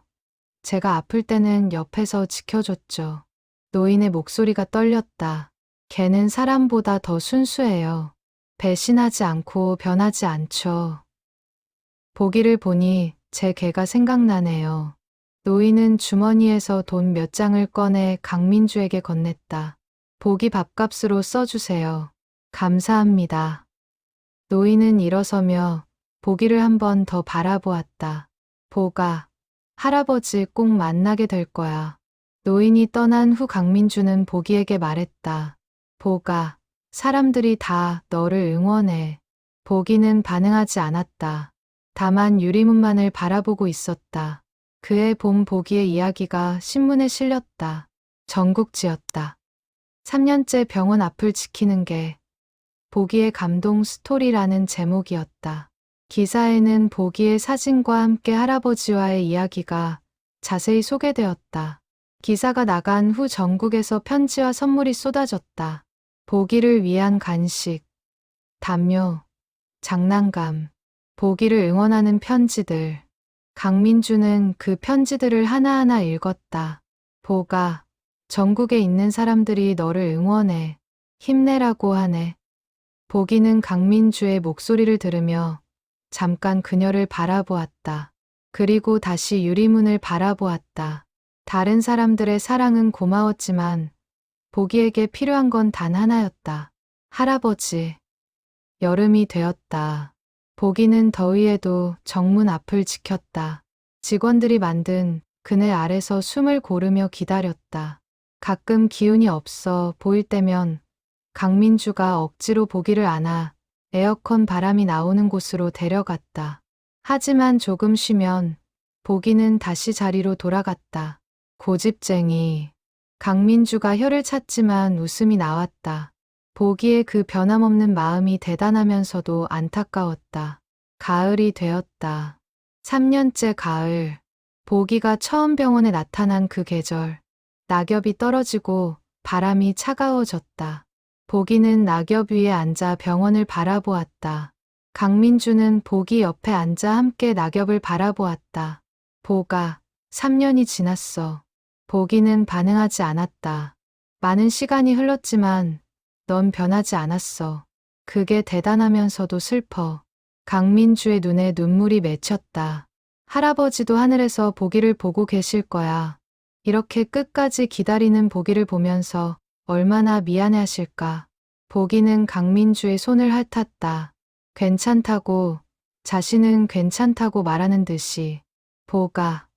제가 아플 때는 옆에서 지켜줬죠. 노인의 목소리가 떨렸다. 개는 사람보다 더 순수해요. 배신하지 않고 변하지 않죠. 보기를 보니 제 개가 생각나네요. 노인은 주머니에서 돈 몇 장을 꺼내 강민주에게 건넸다. 보기 밥값으로 써주세요. 감사합니다. 노인은 일어서며 보기를 한 번 더 바라보았다. 보가, 할아버지 꼭 만나게 될 거야. 노인이 떠난 후 강민주는 보기에게 말했다. 보가, 사람들이 다 너를 응원해. 보기는 반응하지 않았다. 다만 유리문만을 바라보고 있었다. 그해 본 보기의 이야기가 신문에 실렸다. 전국지였다. 3년째 병원 앞을 지키는 게 보기의 감동 스토리라는 제목이었다. 기사에는 보기의 사진과 함께 할아버지와의 이야기가 자세히 소개되었다. 기사가 나간 후 전국에서 편지와 선물이 쏟아졌다. 보기를 위한 간식, 담요, 장난감, 보기를 응원하는 편지들. 강민주는 그 편지들을 하나하나 읽었다. 보가, 전국에 있는 사람들이 너를 응원해. 힘내라고 하네. 보기는 강민주의 목소리를 들으며 잠깐 그녀를 바라보았다. 그리고 다시 유리문을 바라보았다. 다른 사람들의 사랑은 고마웠지만 보기에게 필요한 건 단 하나였다. 할아버지. 여름이 되었다. 보기는 더위에도 정문 앞을 지켰다. 직원들이 만든 그늘 아래서 숨을 고르며 기다렸다. 가끔 기운이 없어 보일 때면 강민주가 억지로 보기를 안아 에어컨 바람이 나오는 곳으로 데려갔다. 하지만 조금 쉬면 보기는 다시 자리로 돌아갔다. 고집쟁이. 강민주가 혀를 찼지만 웃음이 나왔다. 보기의 그 변함없는 마음이 대단하면서도 안타까웠다. 가을이 되었다. 3년째 가을. 보기가 처음 병원에 나타난 그 계절. 낙엽이 떨어지고 바람이 차가워졌다. 보기는 낙엽 위에 앉아 병원을 바라보았다. 강민주는 보기 옆에 앉아 함께 낙엽을 바라보았다. 보가, 3년이 지났어. 보기는 반응하지 않았다. 많은 시간이 흘렀지만 넌 변하지 않았어. 그게 대단하면서도 슬퍼. 강민주의 눈에 눈물이 맺혔다. 할아버지도 하늘에서 보기를 보고 계실 거야. 이렇게 끝까지 기다리는 보기를 보면서 얼마나 미안해하실까. 보기는 강민주의 손을 핥았다. 괜찮다고, 자신은 괜찮다고 말하는 듯이. 보가,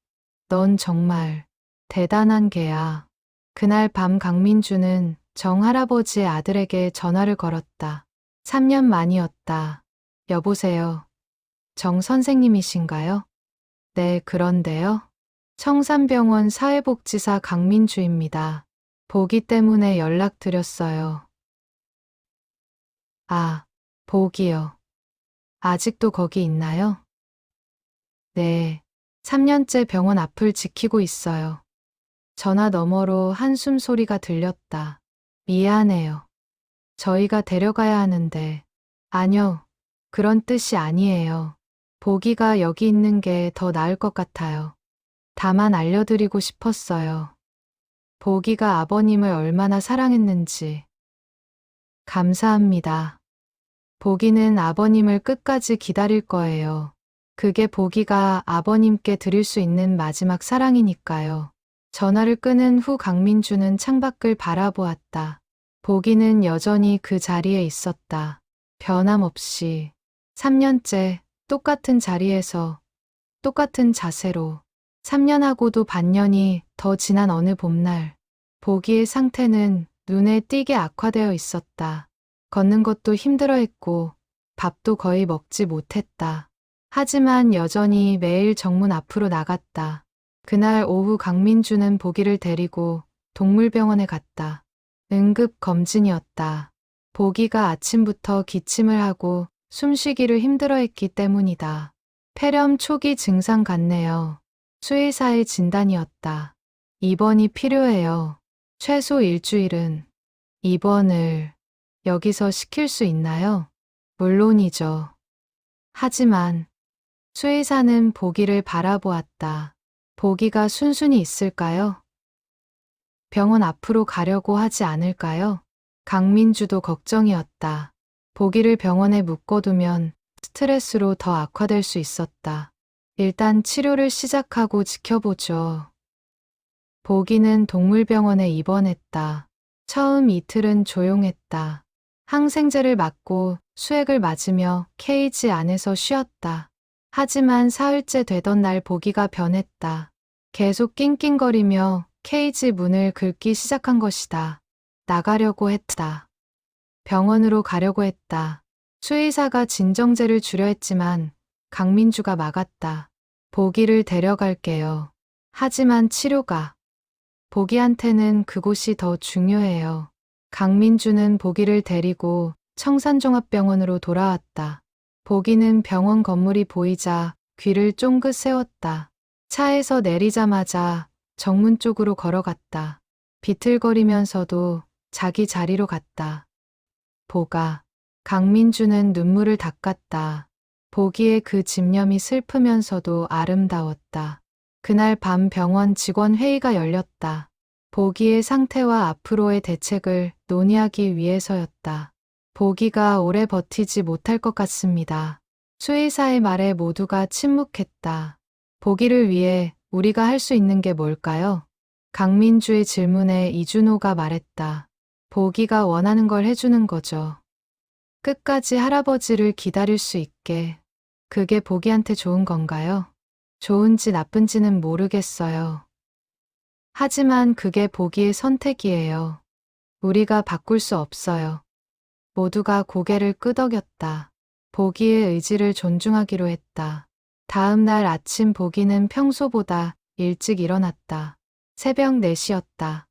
넌 정말 대단한 개야. 그날 밤 강민주는 정 할아버지의 아들에게 전화를 걸었다. 3년 만이었다. 여보세요. 정 선생님이신가요? 네, 그런데요. 청산병원 사회복지사 강민주입니다. 보기 때문에 연락드렸어요. 아, 보기요. 아직도 거기 있나요? 네, 3년째 병원 앞을 지키고 있어요. 전화 너머로 한숨 소리가 들렸다. 미안해요. 저희가 데려가야 하는데. 아니요, 그런 뜻이 아니에요. 보기가 여기 있는 게 더 나을 것 같아요. 다만 알려드리고 싶었어요. 보기가 아버님을 얼마나 사랑했는지. 감사합니다. 보기는 아버님을 끝까지 기다릴 거예요. 그게 보기가 아버님께 드릴 수 있는 마지막 사랑이니까요. 전화를 끊은 후 강민주는 창밖을 바라보았다. 보기는 여전히 그 자리에 있었다. 변함없이. 3년째 똑같은 자리에서 똑같은 자세로. 3년하고도 반년이 더 지난 어느 봄날. 보기의 상태는 눈에 띄게 악화되어 있었다. 걷는 것도 힘들어했고 밥도 거의 먹지 못했다. 하지만 여전히 매일 정문 앞으로 나갔다. 그날 오후 강민주는 보기를 데리고 동물병원에 갔다. 응급 검진이었다. 보기가 아침부터 기침을 하고 숨쉬기를 힘들어했기 때문이다. 폐렴 초기 증상 같네요. 수의사의 진단이었다. 입원이 필요해요. 최소 일주일은. 입원을 여기서 시킬 수 있나요? 물론이죠. 하지만 수의사는 보기를 바라보았다. 보기가 순순히 있을까요? 병원 앞으로 가려고 하지 않을까요? 강민주도 걱정이었다. 보기를 병원에 묶어두면 스트레스로 더 악화될 수 있었다. 일단 치료를 시작하고 지켜보죠. 보기는 동물병원에 입원했다. 처음 이틀은 조용했다. 항생제를 맞고 수액을 맞으며 케이지 안에서 쉬었다. 하지만 사흘째 되던 날 보기가 변했다. 계속 낑낑거리며 케이지 문을 긁기 시작한 것이다. 나가려고 했다. 병원으로 가려고 했다. 수의사가 진정제를 주려 했지만 강민주가 막았다. 보기를 데려갈게요. 하지만 치료가. 보기한테는 그곳이 더 중요해요. 강민주는 보기를 데리고 청산종합병원으로 돌아왔다. 보기는 병원 건물이 보이자 귀를 쫑긋 세웠다. 차에서 내리자마자 정문 쪽으로 걸어갔다. 비틀거리면서도 자기 자리로 갔다. 보가. 강민주는 눈물을 닦았다. 보기에 그 집념이 슬프면서도 아름다웠다. 그날 밤 병원 직원 회의가 열렸다. 보기의 상태와 앞으로의 대책을 논의하기 위해서였다. 보기가 오래 버티지 못할 것 같습니다. 수의사의 말에 모두가 침묵했다. 보기를 위해 우리가 할 수 있는 게 뭘까요? 강민주의 질문에 이준호가 말했다. 보기가 원하는 걸 해주는 거죠. 끝까지 할아버지를 기다릴 수 있게. 그게 보기한테 좋은 건가요? 좋은지 나쁜지는 모르겠어요. 하지만 그게 보기의 선택이에요. 우리가 바꿀 수 없어요. 모두가 고개를 끄덕였다. 보기의 의지를 존중하기로 했다. 다음 날 아침 보기는 평소보다 일찍 일어났다. 새벽 4시였다.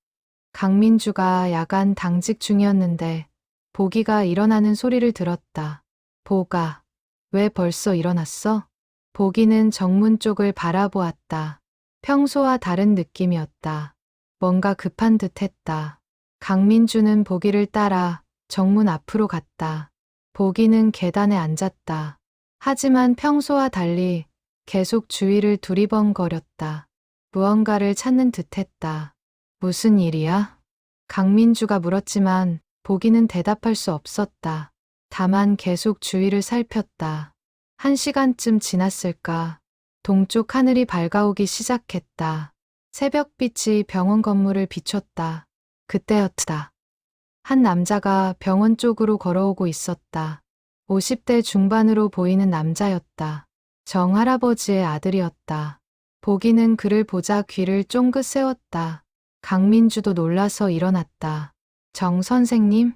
강민주가 야간 당직 중이었는데 보기가 일어나는 소리를 들었다. 보가, 왜 벌써 일어났어? 보기는 정문 쪽을 바라보았다. 평소와 다른 느낌이었다. 뭔가 급한 듯 했다. 강민주는 보기를 따라 정문 앞으로 갔다. 보기는 계단에 앉았다. 하지만 평소와 달리 계속 주위를 두리번거렸다. 무언가를 찾는 듯 했다. 무슨 일이야? 강민주가 물었지만 보기는 대답할 수 없었다. 다만 계속 주위를 살폈다. 1시간쯤 지났을까? 동쪽 하늘이 밝아오기 시작했다. 새벽빛이 병원 건물을 비췄다. 그때였다. 한 남자가 병원 쪽으로 걸어오고 있었다. 50대 중반으로 보이는 남자였다. 정 할아버지의 아들이었다. 보기는 그를 보자 귀를 쫑긋 세웠다. 강민주도 놀라서 일어났다. 정 선생님?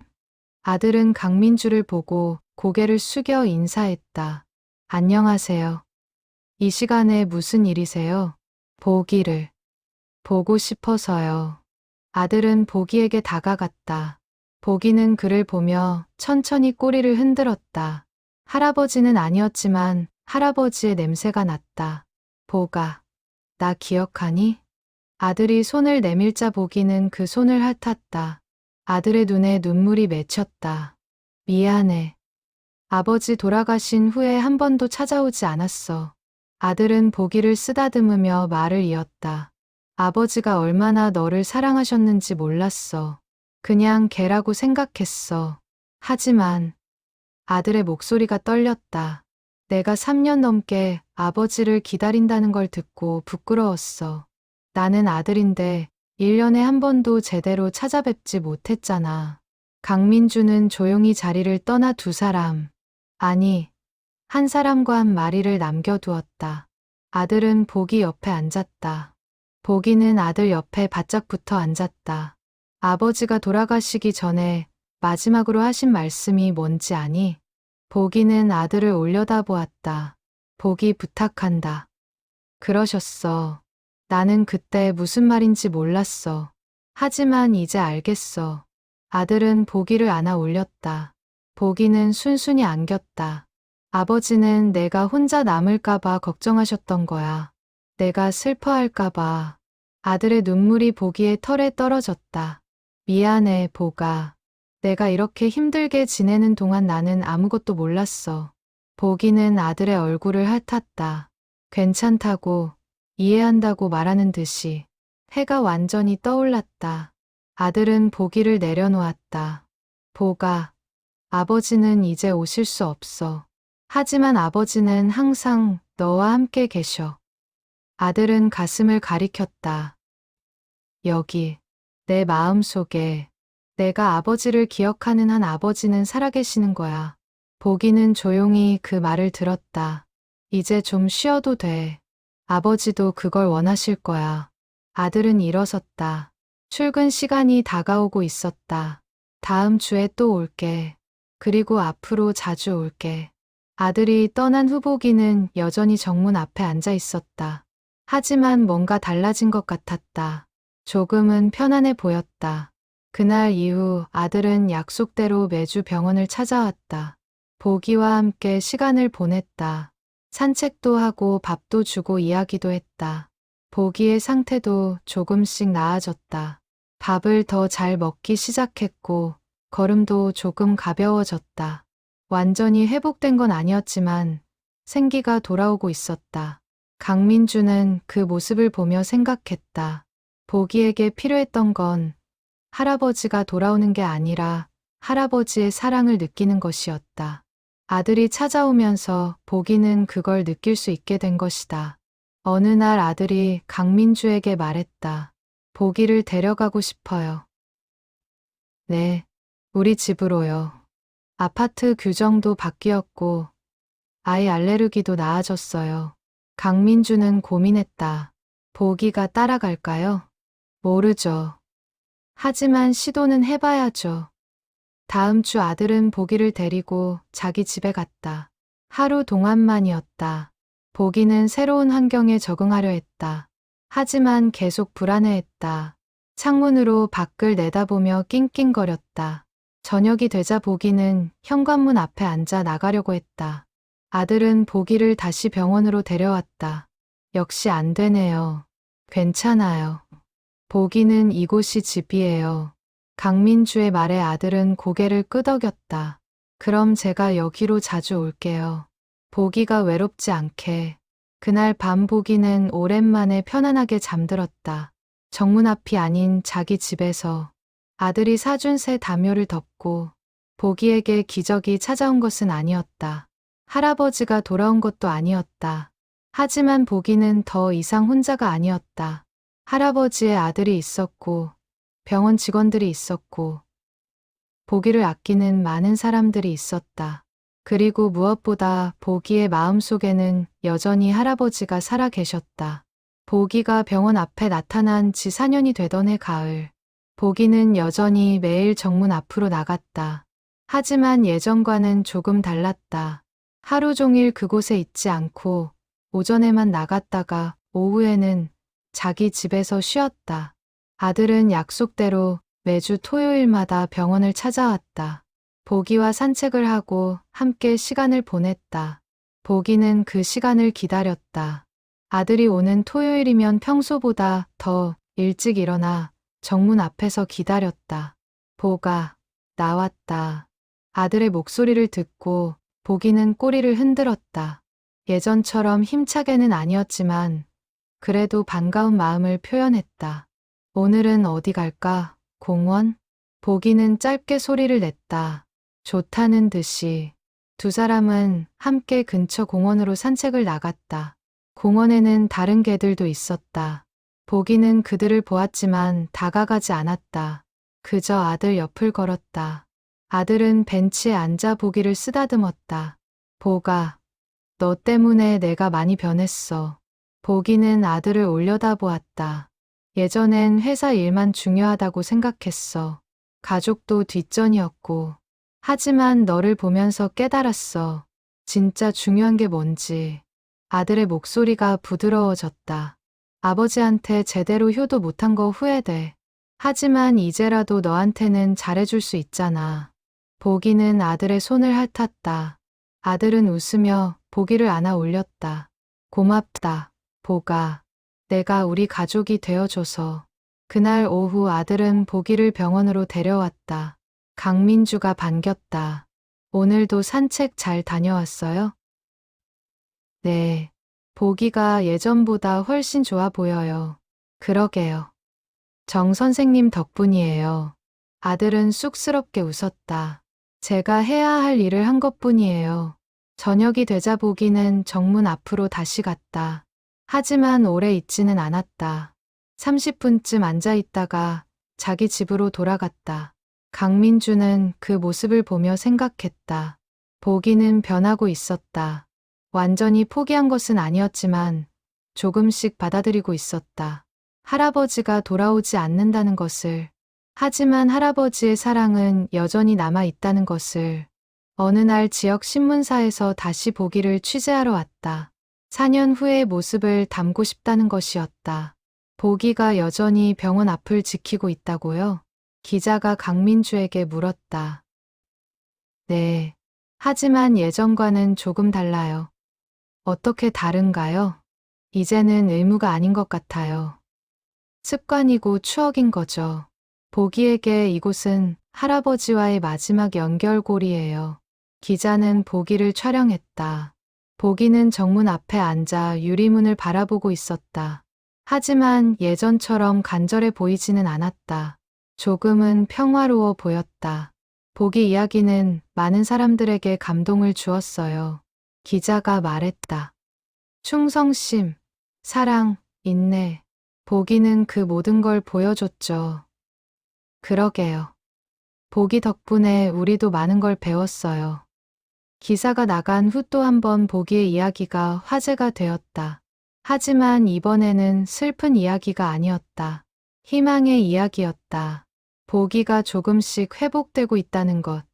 아들은 강민주를 보고 고개를 숙여 인사했다. 안녕하세요. 이 시간에 무슨 일이세요? 보기를 보고 싶어서요. 아들은 보기에게 다가갔다. 보기는 그를 보며 천천히 꼬리를 흔들었다. 할아버지는 아니었지만 할아버지의 냄새가 났다. 보가, 나 기억하니? 아들이 손을 내밀자 보기는 그 손을 핥았다. 아들의 눈에 눈물이 맺혔다. 미안해. 아버지 돌아가신 후에 한 번도 찾아오지 않았어. 아들은 보기를 쓰다듬으며 말을 이었다. 아버지가 얼마나 너를 사랑하셨는지 몰랐어. 그냥 걔라고 생각했어. 하지만 아들의 목소리가 떨렸다. 내가 3년 넘게 아버지를 기다린다는 걸 듣고 부끄러웠어. 나는 아들인데 1년에 한 번도 제대로 찾아뵙지 못했잖아. 강민주는 조용히 자리를 떠나 두 사람, 아니, 한 사람과 한 마리를 남겨두었다. 아들은 보기 옆에 앉았다. 보기는 아들 옆에 바짝 붙어 앉았다. 아버지가 돌아가시기 전에 마지막으로 하신 말씀이 뭔지 아니? 보기는 아들을 올려다보았다. 보기 부탁한다. 그러셨어. 나는 그때 무슨 말인지 몰랐어. 하지만 이제 알겠어. 아들은 보기를 안아 올렸다. 보기는 순순히 안겼다. 아버지는 내가 혼자 남을까봐 걱정하셨던 거야. 내가 슬퍼할까봐. 아들의 눈물이 보기의 털에 떨어졌다. 미안해, 보가. 내가 이렇게 힘들게 지내는 동안 나는 아무것도 몰랐어. 보기는 아들의 얼굴을 핥았다. 괜찮다고, 이해한다고 말하는 듯이. 해가 완전히 떠올랐다. 아들은 보기를 내려놓았다. 보가, 아버지는 이제 오실 수 없어. 하지만 아버지는 항상 너와 함께 계셔. 아들은 가슴을 가리켰다. 여기, 내 마음속에 내가 아버지를 기억하는 한 아버지는 살아계시는 거야. 보기는 조용히 그 말을 들었다. 이제 좀 쉬어도 돼. 아버지도 그걸 원하실 거야. 아들은 일어섰다. 출근 시간이 다가오고 있었다. 다음 주에 또 올게. 그리고 앞으로 자주 올게. 아들이 떠난 후 보기는 여전히 정문 앞에 앉아 있었다. 하지만 뭔가 달라진 것 같았다. 조금은 편안해 보였다. 그날 이후 아들은 약속대로 매주 병원을 찾아왔다. 보기와 함께 시간을 보냈다. 산책도 하고 밥도 주고 이야기도 했다. 보기의 상태도 조금씩 나아졌다. 밥을 더 잘 먹기 시작했고 걸음도 조금 가벼워졌다. 완전히 회복된 건 아니었지만 생기가 돌아오고 있었다. 강민주는 그 모습을 보며 생각했다. 보기에게 필요했던 건 할아버지가 돌아오는 게 아니라 할아버지의 사랑을 느끼는 것이었다. 아들이 찾아오면서 보기는 그걸 느낄 수 있게 된 것이다. 어느 날 아들이 강민주에게 말했다. 보기를 데려가고 싶어요. 네, 우리 집으로요. 아파트 규정도 바뀌었고 아이 알레르기도 나아졌어요. 강민주는 고민했다. 보기가 따라갈까요? 모르죠. 하지만 시도는 해봐야죠. 다음 주 아들은 보기를 데리고 자기 집에 갔다. 하루 동안만이었다. 보기는 새로운 환경에 적응하려 했다. 하지만 계속 불안해했다. 창문으로 밖을 내다보며 낑낑거렸다. 저녁이 되자 보기는 현관문 앞에 앉아 나가려고 했다. 아들은 보기를 다시 병원으로 데려왔다. 역시 안 되네요. 괜찮아요. 보기는 이곳이 집이에요. 강민주의 말에 아들은 고개를 끄덕였다. 그럼 제가 여기로 자주 올게요. 보기가 외롭지 않게. 그날 밤 보기는 오랜만에 편안하게 잠들었다. 정문 앞이 아닌 자기 집에서 아들이 사준 새 담요를 덮고 보기에게 기적이 찾아온 것은 아니었다. 할아버지가 돌아온 것도 아니었다. 하지만 보기는 더 이상 혼자가 아니었다. 할아버지의 아들이 있었고 병원 직원들이 있었고 보기를 아끼는 많은 사람들이 있었다. 그리고 무엇보다 보기의 마음속에는 여전히 할아버지가 살아 계셨다. 보기가 병원 앞에 나타난 지 4년이 되던 해 가을. 보기는 여전히 매일 정문 앞으로 나갔다. 하지만 예전과는 조금 달랐다. 하루 종일 그곳에 있지 않고 오전에만 나갔다가 오후에는 자기 집에서 쉬었다. 아들은 약속대로 매주 토요일마다 병원을 찾아왔다. 보기와 산책을 하고 함께 시간을 보냈다. 보기는 그 시간을 기다렸다. 아들이 오는 토요일이면 평소보다 더 일찍 일어나 정문 앞에서 기다렸다. 보가 나왔다. 아들의 목소리를 듣고 보기는 꼬리를 흔들었다. 예전처럼 힘차게는 아니었지만 그래도 반가운 마음을 표현했다. 오늘은 어디 갈까? 공원? 보기는 짧게 소리를 냈다. 좋다는 듯이. 두 사람은 함께 근처 공원으로 산책을 나갔다. 공원에는 다른 개들도 있었다. 보기는 그들을 보았지만 다가가지 않았다. 그저 아들 옆을 걸었다. 아들은 벤치에 앉아 보기를 쓰다듬었다. 보가, 너 때문에 내가 많이 변했어. 보기는 아들을 올려다보았다. 예전엔 회사 일만 중요하다고 생각했어. 가족도 뒷전이었고. 하지만 너를 보면서 깨달았어. 진짜 중요한 게 뭔지. 아들의 목소리가 부드러워졌다. 아버지한테 제대로 효도 못한 거 후회돼. 하지만 이제라도 너한테는 잘해줄 수 있잖아. 보기는 아들의 손을 핥았다. 아들은 웃으며 보기를 안아 올렸다. 고맙다, 보가. 내가 우리 가족이 되어줘서. 그날 오후 아들은 보기를 병원으로 데려왔다. 강민주가 반겼다. 오늘도 산책 잘 다녀왔어요? 네. 보기가 예전보다 훨씬 좋아 보여요. 그러게요. 정 선생님 덕분이에요. 아들은 쑥스럽게 웃었다. 제가 해야 할 일을 한 것뿐이에요. 저녁이 되자 보기는 정문 앞으로 다시 갔다. 하지만 오래 있지는 않았다. 30분쯤 앉아 있다가 자기 집으로 돌아갔다. 강민주는 그 모습을 보며 생각했다. 보기는 변하고 있었다. 완전히 포기한 것은 아니었지만 조금씩 받아들이고 있었다. 할아버지가 돌아오지 않는다는 것을, 하지만 할아버지의 사랑은 여전히 남아 있다는 것을. 어느 날 지역 신문사에서 다시 보기를 취재하러 왔다. 4년 후의 모습을 담고 싶다는 것이었다. 보기가 여전히 병원 앞을 지키고 있다고요? 기자가 강민주에게 물었다. 네. 하지만 예전과는 조금 달라요. 어떻게 다른가요? 이제는 의무가 아닌 것 같아요. 습관이고 추억인 거죠. 보기에게 이곳은 할아버지와의 마지막 연결고리예요. 기자는 보기를 촬영했다. 보기는 정문 앞에 앉아 유리문을 바라보고 있었다. 하지만 예전처럼 간절해 보이지는 않았다. 조금은 평화로워 보였다. 보기 이야기는 많은 사람들에게 감동을 주었어요. 기자가 말했다. 충성심, 사랑, 인내. 보기는 그 모든 걸 보여줬죠. 그러게요. 보기 덕분에 우리도 많은 걸 배웠어요. 기사가 나간 후 또 한 번 보기의 이야기가 화제가 되었다. 하지만 이번에는 슬픈 이야기가 아니었다. 희망의 이야기였다. 보기가 조금씩 회복되고 있다는 것,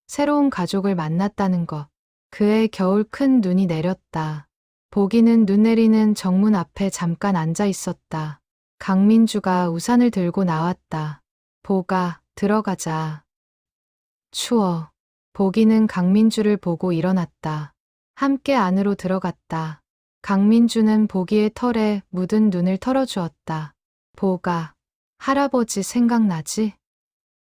새로운 가족을 만났다는 것, 그의 겨울 큰 눈이 내렸다. 보기는 눈 내리는 정문 앞에 잠깐 앉아 있었다. 강민주가 우산을 들고 나왔다. 보가, 들어가자. 추워. 보기는 강민주를 보고 일어났다. 함께 안으로 들어갔다. 강민주는 보기의 털에 묻은 눈을 털어주었다. 보가, 할아버지 생각나지?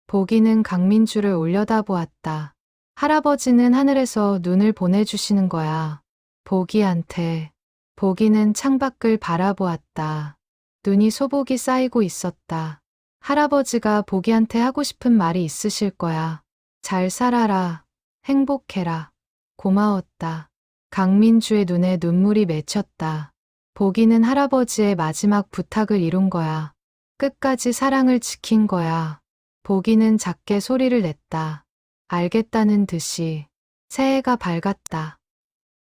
보기는 강민주를 올려다보았다. 할아버지는 하늘에서 눈을 보내주시는 거야. 보기한테. 보기는 창밖을 바라보았다. 눈이 소복이 쌓이고 있었다. 할아버지가 보기한테 하고 싶은 말이 있으실 거야. 잘 살아라. 행복해라. 고마웠다. 강민주의 눈에 눈물이 맺혔다. 보기는 할아버지의 마지막 부탁을 이룬 거야. 끝까지 사랑을 지킨 거야. 보기는 작게 소리를 냈다. 알겠다는 듯이. 새해가 밝았다.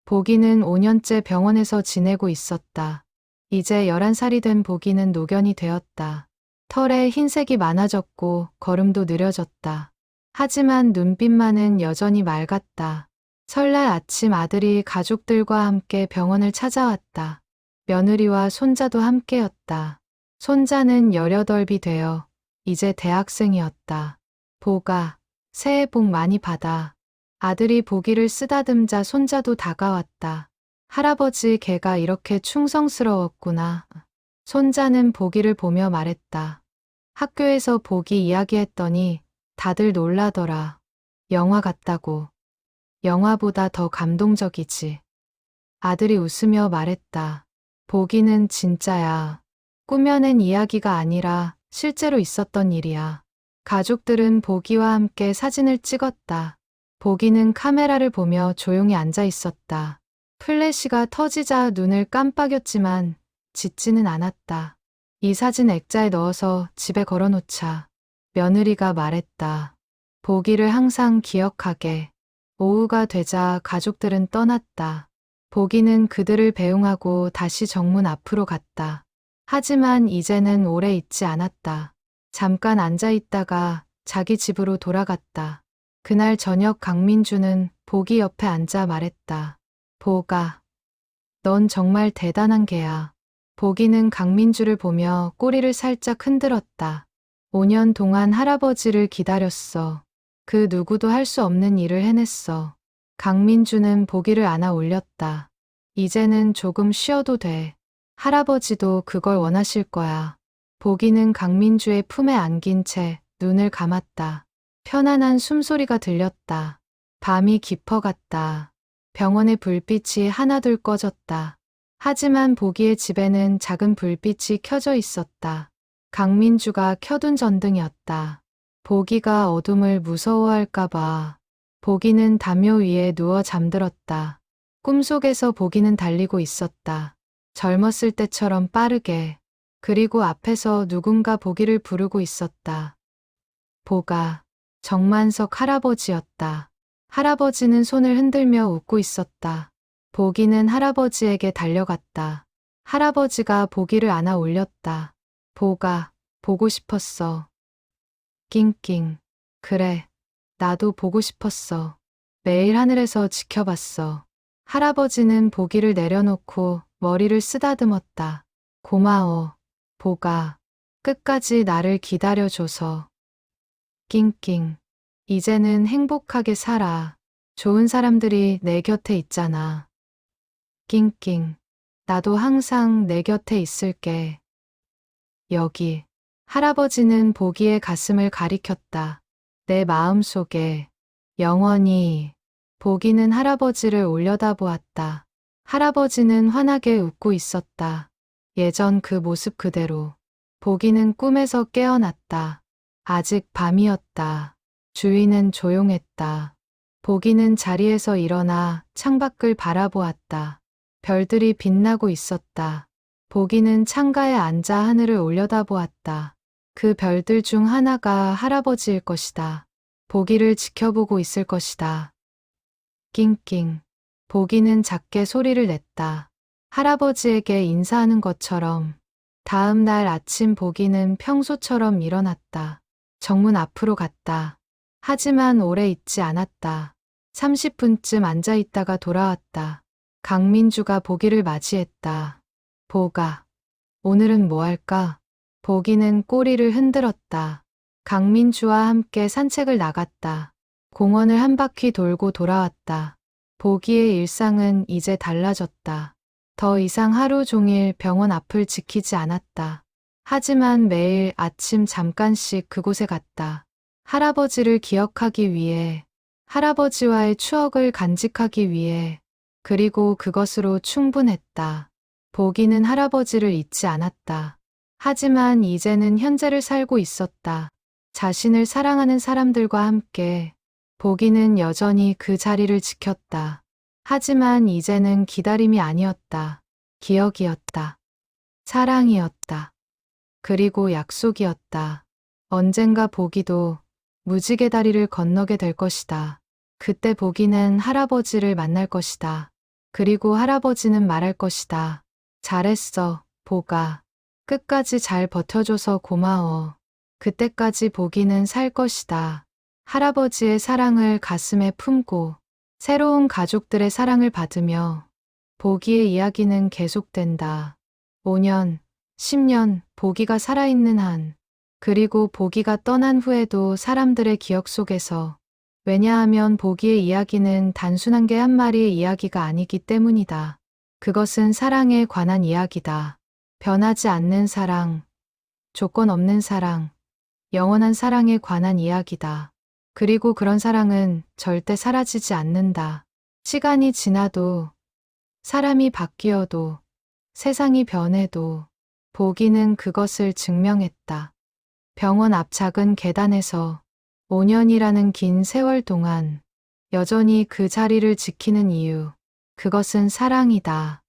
보기는 5년째 병원에서 지내고 있었다. 이제 11살이 된 보기는 노견이 되었다. 털에 흰색이 많아졌고 걸음도 느려졌다. 하지만 눈빛만은 여전히 맑았다. 설날 아침 아들이 가족들과 함께 병원을 찾아왔다. 며느리와 손자도 함께였다. 손자는 18이 되어 이제 대학생이었다. 보가, 새해 복 많이 받아. 아들이 보기를 쓰다듬자 손자도 다가왔다. 할아버지 걔가 이렇게 충성스러웠구나. 손자는 보기를 보며 말했다. 학교에서 보기 이야기했더니 다들 놀라더라. 영화 같다고. 영화보다 더 감동적이지. 아들이 웃으며 말했다. 보기는 진짜야. 꾸며낸 이야기가 아니라 실제로 있었던 일이야. 가족들은 보기와 함께 사진을 찍었다. 보기는 카메라를 보며 조용히 앉아 있었다. 플래시가 터지자 눈을 깜빡였지만 짖지는 않았다. 이 사진 액자에 넣어서 집에 걸어놓자. 며느리가 말했다. 보기를 항상 기억하게. 오후가 되자 가족들은 떠났다. 보기는 그들을 배웅하고 다시 정문 앞으로 갔다. 하지만 이제는 오래 있지 않았다. 잠깐 앉아 있다가 자기 집으로 돌아갔다. 그날 저녁 강민주는 보기 옆에 앉아 말했다. 보가, 넌 정말 대단한 개야. 보기는 강민주를 보며 꼬리를 살짝 흔들었다. 5년 동안 할아버지를 기다렸어. 그 누구도 할 수 없는 일을 해냈어. 강민주는 보기를 안아 올렸다. 이제는 조금 쉬어도 돼. 할아버지도 그걸 원하실 거야. 보기는 강민주의 품에 안긴 채 눈을 감았다. 편안한 숨소리가 들렸다. 밤이 깊어갔다. 병원의 불빛이 하나둘 꺼졌다. 하지만 보기의 집에는 작은 불빛이 켜져 있었다. 강민주가 켜둔 전등이었다. 보기가 어둠을 무서워할까봐. 보기는 담요 위에 누워 잠들었다. 꿈속에서 보기는 달리고 있었다. 젊었을 때처럼 빠르게. 그리고 앞에서 누군가 보기를 부르고 있었다. 보가, 정만석 할아버지였다. 할아버지는 손을 흔들며 웃고 있었다. 보기는 할아버지에게 달려갔다. 할아버지가 보기를 안아 올렸다. 보가, 보고 싶었어. 낑낑. 그래, 나도 보고 싶었어. 매일 하늘에서 지켜봤어. 할아버지는 보기를 내려놓고 머리를 쓰다듬었다. 고마워, 보가. 끝까지 나를 기다려줘서. 낑낑. 이제는 행복하게 살아. 좋은 사람들이 내 곁에 있잖아. 낑낑. 나도 항상 내 곁에 있을게. 여기. 할아버지는 보기의 가슴을 가리켰다. 내 마음속에 영원히. 보기는 할아버지를 올려다보았다. 할아버지는 환하게 웃고 있었다. 예전 그 모습 그대로. 보기는 꿈에서 깨어났다. 아직 밤이었다. 주위는 조용했다. 보기는 자리에서 일어나 창밖을 바라보았다. 별들이 빛나고 있었다. 보기는 창가에 앉아 하늘을 올려다보았다. 그 별들 중 하나가 할아버지일 것이다. 보기를 지켜보고 있을 것이다. 낑낑. 보기는 작게 소리를 냈다. 할아버지에게 인사하는 것처럼. 다음 날 아침 보기는 평소처럼 일어났다. 정문 앞으로 갔다. 하지만 오래 있지 않았다. 30분쯤 앉아 있다가 돌아왔다. 강민주가 보기를 맞이했다. 보가, 오늘은 뭐 할까? 보기는 꼬리를 흔들었다. 강민주와 함께 산책을 나갔다. 공원을 한 바퀴 돌고 돌아왔다. 보기의 일상은 이제 달라졌다. 더 이상 하루 종일 병원 앞을 지키지 않았다. 하지만 매일 아침 잠깐씩 그곳에 갔다. 할아버지를 기억하기 위해, 할아버지와의 추억을 간직하기 위해, 그리고 그것으로 충분했다. 보기는 할아버지를 잊지 않았다. 하지만 이제는 현재를 살고 있었다. 자신을 사랑하는 사람들과 함께. 보기는 여전히 그 자리를 지켰다. 하지만 이제는 기다림이 아니었다. 기억이었다. 사랑이었다. 그리고 약속이었다. 언젠가 보기도 무지개 다리를 건너게 될 것이다. 그때 보기는 할아버지를 만날 것이다. 그리고 할아버지는 말할 것이다. 잘했어, 보가. 끝까지 잘 버텨줘서 고마워. 그때까지 보기는 살 것이다. 할아버지의 사랑을 가슴에 품고 새로운 가족들의 사랑을 받으며 보기의 이야기는 계속된다. 5년, 10년, 보기가 살아있는 한, 그리고 보기가 떠난 후에도 사람들의 기억 속에서. 왜냐하면 보기의 이야기는 단순한 개 한 마리의 이야기가 아니기 때문이다. 그것은 사랑에 관한 이야기다. 변하지 않는 사랑, 조건 없는 사랑, 영원한 사랑에 관한 이야기다. 그리고 그런 사랑은 절대 사라지지 않는다. 시간이 지나도, 사람이 바뀌어도, 세상이 변해도, 보기는 그것을 증명했다. 병원 앞 작은 계단에서 5년이라는 긴 세월 동안 여전히 그 자리를 지키는 이유, 그것은 사랑이다.